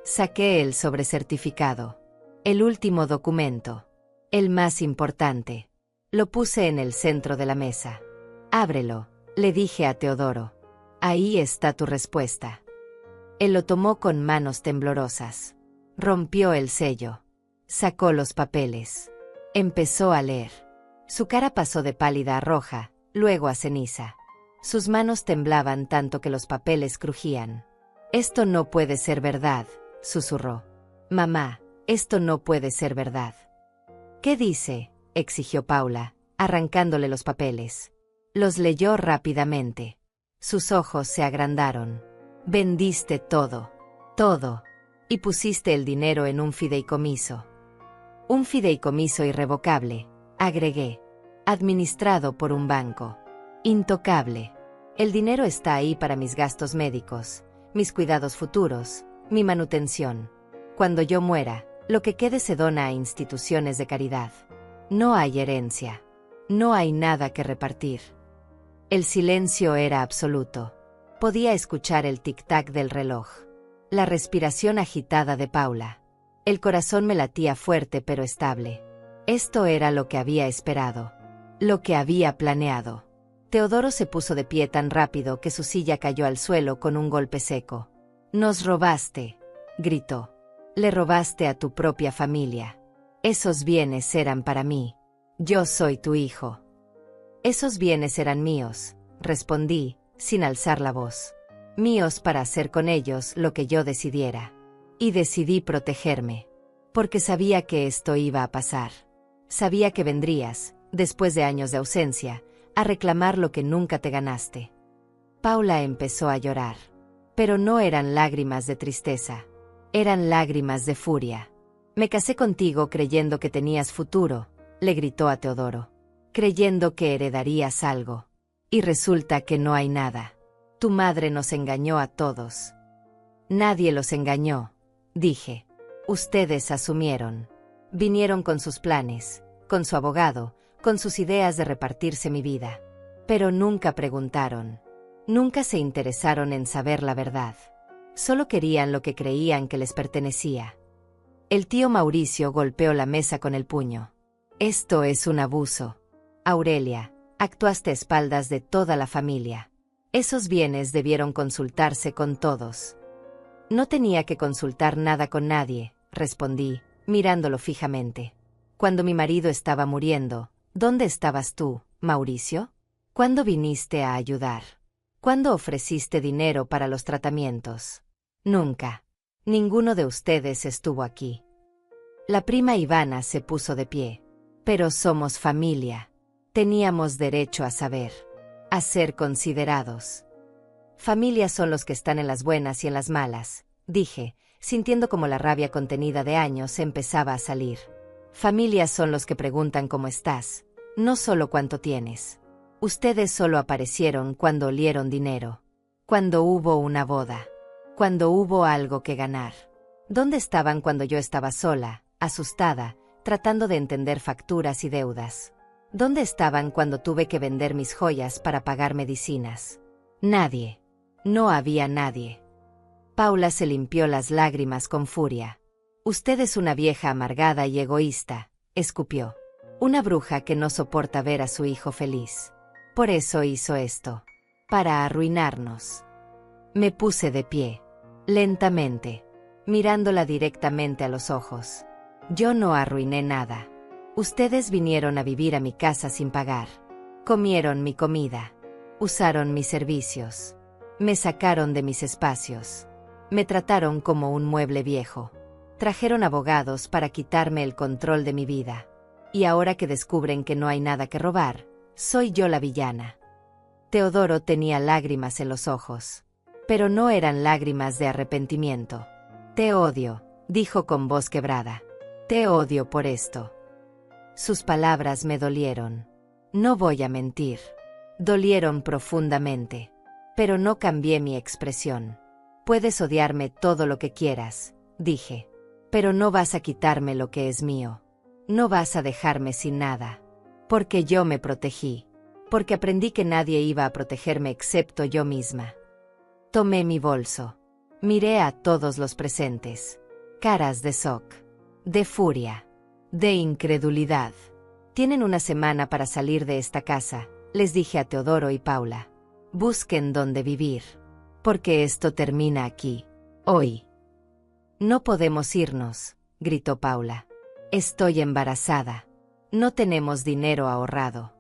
Saqué el sobrecertificado. El último documento. El más importante. Lo puse en el centro de la mesa. Ábrelo, le dije a Teodoro. Ahí está tu respuesta. Él lo tomó con manos temblorosas. Rompió el sello. Sacó los papeles. Empezó a leer. Su cara pasó de pálida a roja, luego a ceniza. Sus manos temblaban tanto que los papeles crujían. Esto no puede ser verdad, susurró. Mamá, Esto no puede ser verdad. ¿Qué dice?, exigió Paula, arrancándole los papeles. Los leyó rápidamente. Sus ojos se agrandaron. Vendiste todo. Todo. Y pusiste el dinero en un fideicomiso. Un fideicomiso irrevocable, agregué. Administrado por un banco. Intocable. El dinero está ahí para mis gastos médicos, mis cuidados futuros, mi manutención. Cuando yo muera, lo que quede se dona a instituciones de caridad. No hay herencia. No hay nada que repartir. El silencio era absoluto. Podía escuchar el tic-tac del reloj. La respiración agitada de Paula. El corazón me latía fuerte pero estable. Esto era lo que había esperado. Lo que había planeado. Teodoro se puso de pie tan rápido que su silla cayó al suelo con un golpe seco. «Nos robaste», gritó. «Le robaste a tu propia familia. Esos bienes eran para mí. Yo soy tu hijo». «Esos bienes eran míos», respondí, sin alzar la voz. «Míos para hacer con ellos lo que yo decidiera. Y decidí protegerme. Porque sabía que esto iba a pasar. Sabía que vendrías, después de años de ausencia, a reclamar lo que nunca te ganaste». Paula empezó a llorar. Pero no eran lágrimas de tristeza. Eran lágrimas de furia. «Me casé contigo creyendo que tenías futuro», le gritó a Teodoro. «Creyendo que heredarías algo. Y resulta que no hay nada. Tu madre nos engañó a todos». «Nadie los engañó», dije. «Ustedes asumieron. Vinieron con sus planes, con su abogado, con sus ideas de repartirse mi vida. Pero nunca preguntaron. Nunca se interesaron en saber la verdad. Solo querían lo que creían que les pertenecía». El tío Mauricio golpeó la mesa con el puño. «Esto es un abuso. Aurelia, actuaste a espaldas de toda la familia. Esos bienes debieron consultarse con todos». «No tenía que consultar nada con nadie», respondí, mirándolo fijamente. «Cuando mi marido estaba muriendo, ¿dónde estabas tú, Mauricio? ¿Cuándo viniste a ayudar? ¿Cuándo ofreciste dinero para los tratamientos? Nunca. Ninguno de ustedes estuvo aquí». La prima Ivana se puso de pie. «Pero somos familia. Teníamos derecho a saber. A ser considerados». «Familia son los que están en las buenas y en las malas», dije, sintiendo como la rabia contenida de años empezaba a salir. «Familia son los que preguntan cómo estás, no solo cuánto tienes. Ustedes solo aparecieron cuando olieron dinero. Cuando hubo una boda. Cuando hubo algo que ganar. ¿Dónde estaban cuando yo estaba sola, asustada, tratando de entender facturas y deudas? ¿Dónde estaban cuando tuve que vender mis joyas para pagar medicinas? Nadie. No había nadie». Paula se limpió las lágrimas con furia. «Usted es una vieja amargada y egoísta», escupió. «Una bruja que no soporta ver a su hijo feliz. Por eso hizo esto. Para arruinarnos». Me puse de pie. Lentamente. Mirándola directamente a los ojos. «Yo no arruiné nada. Ustedes vinieron a vivir a mi casa sin pagar. Comieron mi comida. Usaron mis servicios. Me sacaron de mis espacios. Me trataron como un mueble viejo. Trajeron abogados para quitarme el control de mi vida. Y ahora que descubren que no hay nada que robar, soy yo la villana». Teodoro tenía lágrimas en los ojos. Pero no eran lágrimas de arrepentimiento. «Te odio», dijo con voz quebrada. «Te odio por esto». Sus palabras me dolieron. No voy a mentir. Dolieron profundamente. Pero no cambié mi expresión. «Puedes odiarme todo lo que quieras», dije. «Pero no vas a quitarme lo que es mío. No vas a dejarme sin nada. Porque yo me protegí. Porque aprendí que nadie iba a protegerme excepto yo misma». Tomé mi bolso. Miré a todos los presentes. Caras de shock. De furia. De incredulidad. «Tienen una semana para salir de esta casa», les dije a Teodoro y Paula. «Busquen dónde vivir. Porque esto termina aquí. Hoy». «No podemos irnos», gritó Paula. «Estoy embarazada. No tenemos dinero ahorrado».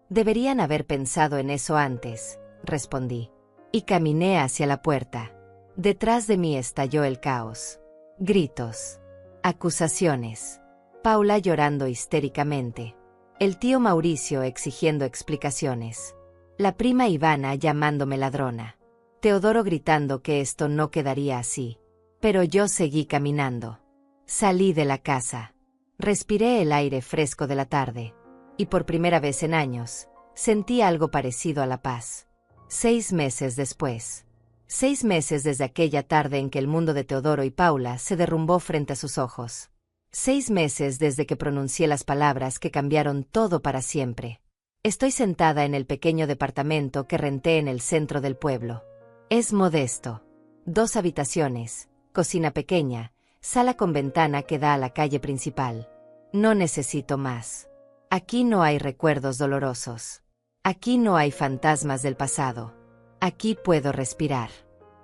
«Deberían haber pensado en eso antes», respondí. Y caminé hacia la puerta. Detrás de mí estalló el caos. Gritos. Acusaciones. Paula llorando histéricamente. El tío Mauricio exigiendo explicaciones. La prima Ivana llamándome ladrona. Teodoro gritando que esto no quedaría así. Pero yo seguí caminando. Salí de la casa. Respiré el aire fresco de la tarde. Y por primera vez en años, sentí algo parecido a la paz. 6 meses después. 6 meses desde aquella tarde en que el mundo de Teodoro y Paula se derrumbó frente a sus ojos. 6 meses desde que pronuncié las palabras que cambiaron todo para siempre. Estoy sentada en el pequeño departamento que renté en el centro del pueblo. Es modesto. 2 habitaciones, cocina pequeña, sala con ventana que da a la calle principal. No necesito más. Aquí no hay recuerdos dolorosos. Aquí no hay fantasmas del pasado. Aquí puedo respirar.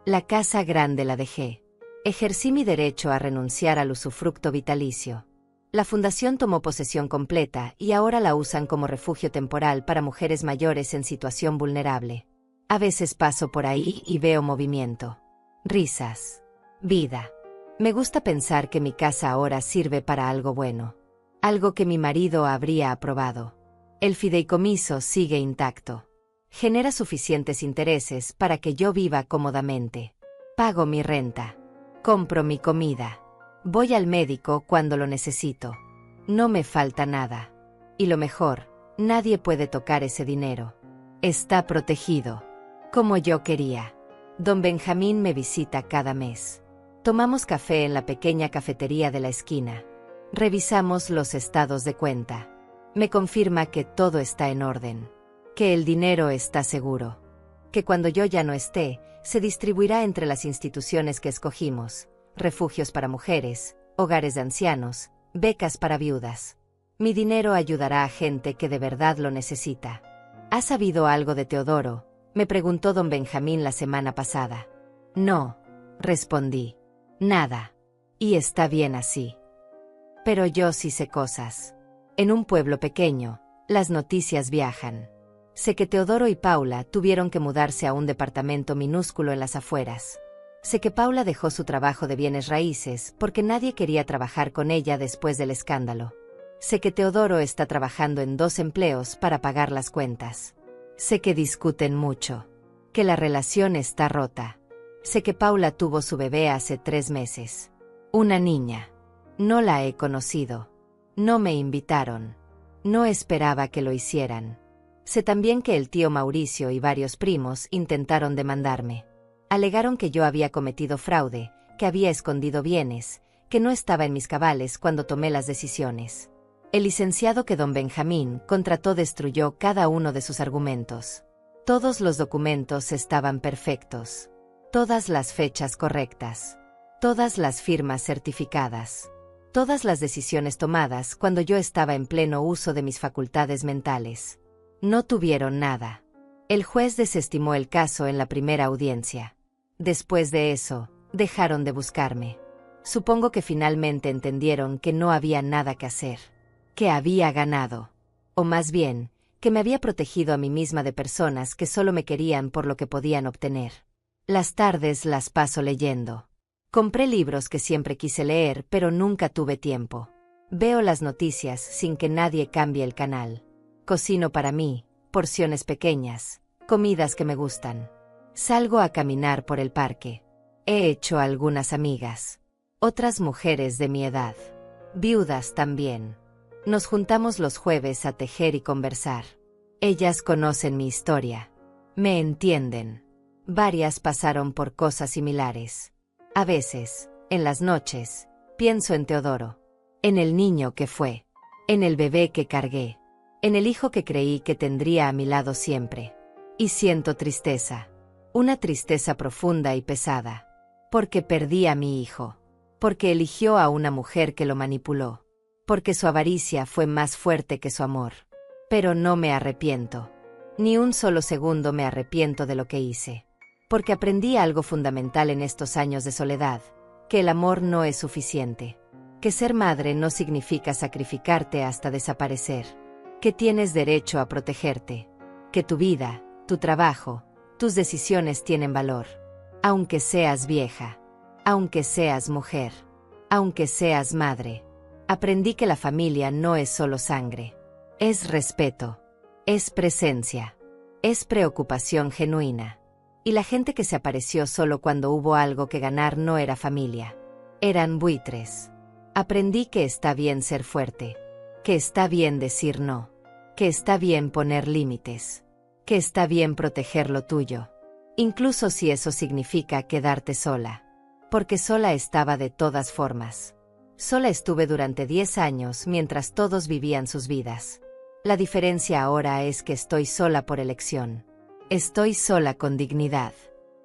La casa grande la dejé. Ejercí mi derecho a renunciar al usufructo vitalicio. La fundación tomó posesión completa y ahora la usan como refugio temporal para mujeres mayores en situación vulnerable. A veces paso por ahí y veo movimiento. Risas. Vida. Me gusta pensar que mi casa ahora sirve para algo bueno. Algo que mi marido habría aprobado. El fideicomiso sigue intacto. Genera suficientes intereses para que yo viva cómodamente. Pago mi renta. Compro mi comida. Voy al médico cuando lo necesito. No me falta nada. Y lo mejor, nadie puede tocar ese dinero. Está protegido. Como yo quería. Don Benjamín me visita cada mes. Tomamos café en la pequeña cafetería de la esquina. Revisamos los estados de cuenta. Me confirma que todo está en orden. Que el dinero está seguro. Que cuando yo ya no esté, se distribuirá entre las instituciones que escogimos. Refugios para mujeres, hogares de ancianos, becas para viudas. Mi dinero ayudará a gente que de verdad lo necesita. ¿Has sabido algo de Teodoro?, me preguntó don Benjamín la semana pasada. No, respondí. Nada. Y está bien así. Pero yo sí sé cosas. En un pueblo pequeño, las noticias viajan. Sé que Teodoro y Paula tuvieron que mudarse a un departamento minúsculo en las afueras. Sé que Paula dejó su trabajo de bienes raíces porque nadie quería trabajar con ella después del escándalo. Sé que Teodoro está trabajando en 2 empleos para pagar las cuentas. Sé que discuten mucho. Que la relación está rota. Sé que Paula tuvo su bebé hace 3 meses. Una niña. No la he conocido. No me invitaron. No esperaba que lo hicieran. Sé también que el tío Mauricio y varios primos intentaron demandarme. Alegaron que yo había cometido fraude, que había escondido bienes, que no estaba en mis cabales cuando tomé las decisiones. El licenciado que don Benjamín contrató destruyó cada uno de sus argumentos. Todos los documentos estaban perfectos. Todas las fechas correctas. Todas las firmas certificadas. Todas las decisiones tomadas cuando yo estaba en pleno uso de mis facultades mentales. No tuvieron nada. El juez desestimó el caso en la primera audiencia. Después de eso, dejaron de buscarme. Supongo que finalmente entendieron que no había nada que hacer. Que había ganado. O más bien, que me había protegido a mí misma de personas que solo me querían por lo que podían obtener. Las tardes las paso leyendo. Compré libros que siempre quise leer, pero nunca tuve tiempo. Veo las noticias sin que nadie cambie el canal. Cocino para mí, porciones pequeñas, comidas que me gustan. Salgo a caminar por el parque. He hecho algunas amigas. Otras mujeres de mi edad. Viudas también. Nos juntamos los jueves a tejer y conversar. Ellas conocen mi historia. Me entienden. Varias pasaron por cosas similares. A veces, en las noches, pienso en Teodoro. En el niño que fue. En el bebé que cargué. En el hijo que creí que tendría a mi lado siempre. Y siento tristeza. Una tristeza profunda y pesada. Porque perdí a mi hijo. Porque eligió a una mujer que lo manipuló. Porque su avaricia fue más fuerte que su amor. Pero no me arrepiento. Ni un solo segundo me arrepiento de lo que hice. Porque aprendí algo fundamental en estos años de soledad. Que el amor no es suficiente. Que ser madre no significa sacrificarte hasta desaparecer. Que tienes derecho a protegerte. Que tu vida, tu trabajo, tus decisiones tienen valor. Aunque seas vieja. Aunque seas mujer. aunque seas madre. Aprendí que la familia no es solo sangre. Es respeto. Es presencia. Es preocupación genuina. Y la gente que se apareció solo cuando hubo algo que ganar no era familia. Eran buitres. Aprendí que está bien ser fuerte. Que está bien decir no. Que está bien poner límites. Que está bien proteger lo tuyo. Incluso si eso significa quedarte sola. Porque sola estaba de todas formas. Sola estuve durante 10 años mientras todos vivían sus vidas. La diferencia ahora es que estoy sola por elección. Estoy sola con dignidad.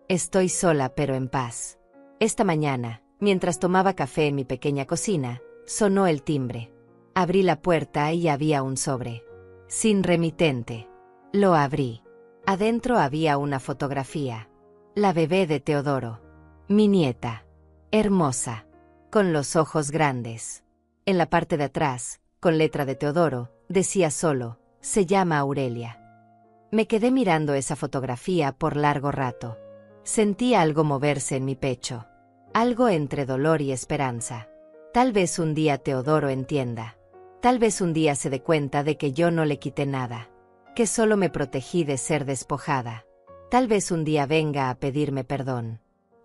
Estoy sola pero en paz. Esta mañana, mientras tomaba café en mi pequeña cocina, sonó el timbre. Abrí la puerta y había un sobre. Sin remitente. Lo abrí. Adentro había una fotografía. La bebé de Teodoro. Mi nieta. Hermosa. Con los ojos grandes. En la parte de atrás, con letra de Teodoro, decía solo, se llama Aurelia. Me quedé mirando esa fotografía por largo rato. Sentí algo moverse en mi pecho. Algo entre dolor y esperanza. Tal vez un día Teodoro entienda. Tal vez un día se dé cuenta de que yo no le quité nada. Que solo me protegí de ser despojada. Tal vez un día venga a pedirme perdón.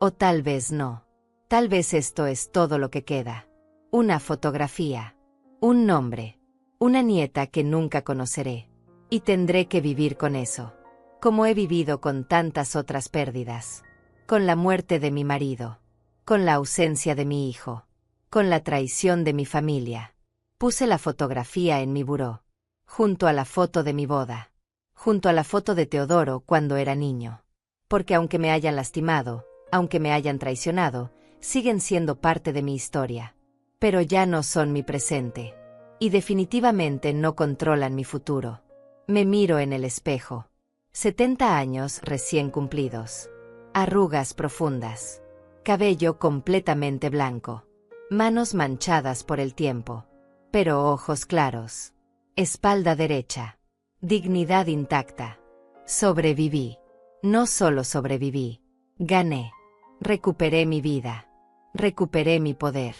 O tal vez no. Tal vez esto es todo lo que queda. Una fotografía. Un nombre. Una nieta que nunca conoceré. Y tendré que vivir con eso. Como he vivido con tantas otras pérdidas. Con la muerte de mi marido. Con la ausencia de mi hijo. Con la traición de mi familia. Puse la fotografía en mi buró. Junto a la foto de mi boda. Junto a la foto de Teodoro cuando era niño. Porque aunque me hayan lastimado, aunque me hayan traicionado, siguen siendo parte de mi historia. Pero ya no son mi presente. Y definitivamente no controlan mi futuro. Me miro en el espejo. 70 años recién cumplidos. Arrugas profundas. Cabello completamente blanco. Manos manchadas por el tiempo. Pero ojos claros. Espalda derecha. Dignidad intacta. Sobreviví. No solo sobreviví. Gané. Recuperé mi vida. Recuperé mi poder.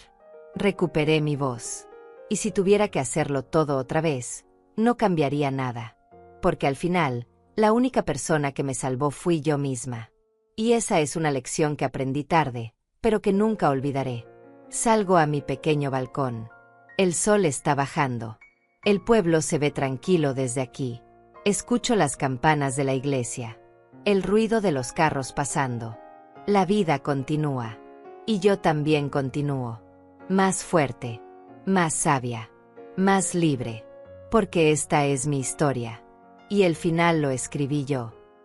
Recuperé mi voz. Y si tuviera que hacerlo todo otra vez, no cambiaría nada. Porque al final, la única persona que me salvó fui yo misma. Y esa es una lección que aprendí tarde, pero que nunca olvidaré. Salgo a mi pequeño balcón. El sol está bajando. El pueblo se ve tranquilo desde aquí. Escucho las campanas de la iglesia. El ruido de los carros pasando. La vida continúa. Y yo también continúo. Más fuerte. Más sabia. Más libre. Porque esta es mi historia. Y el final lo escribí yo.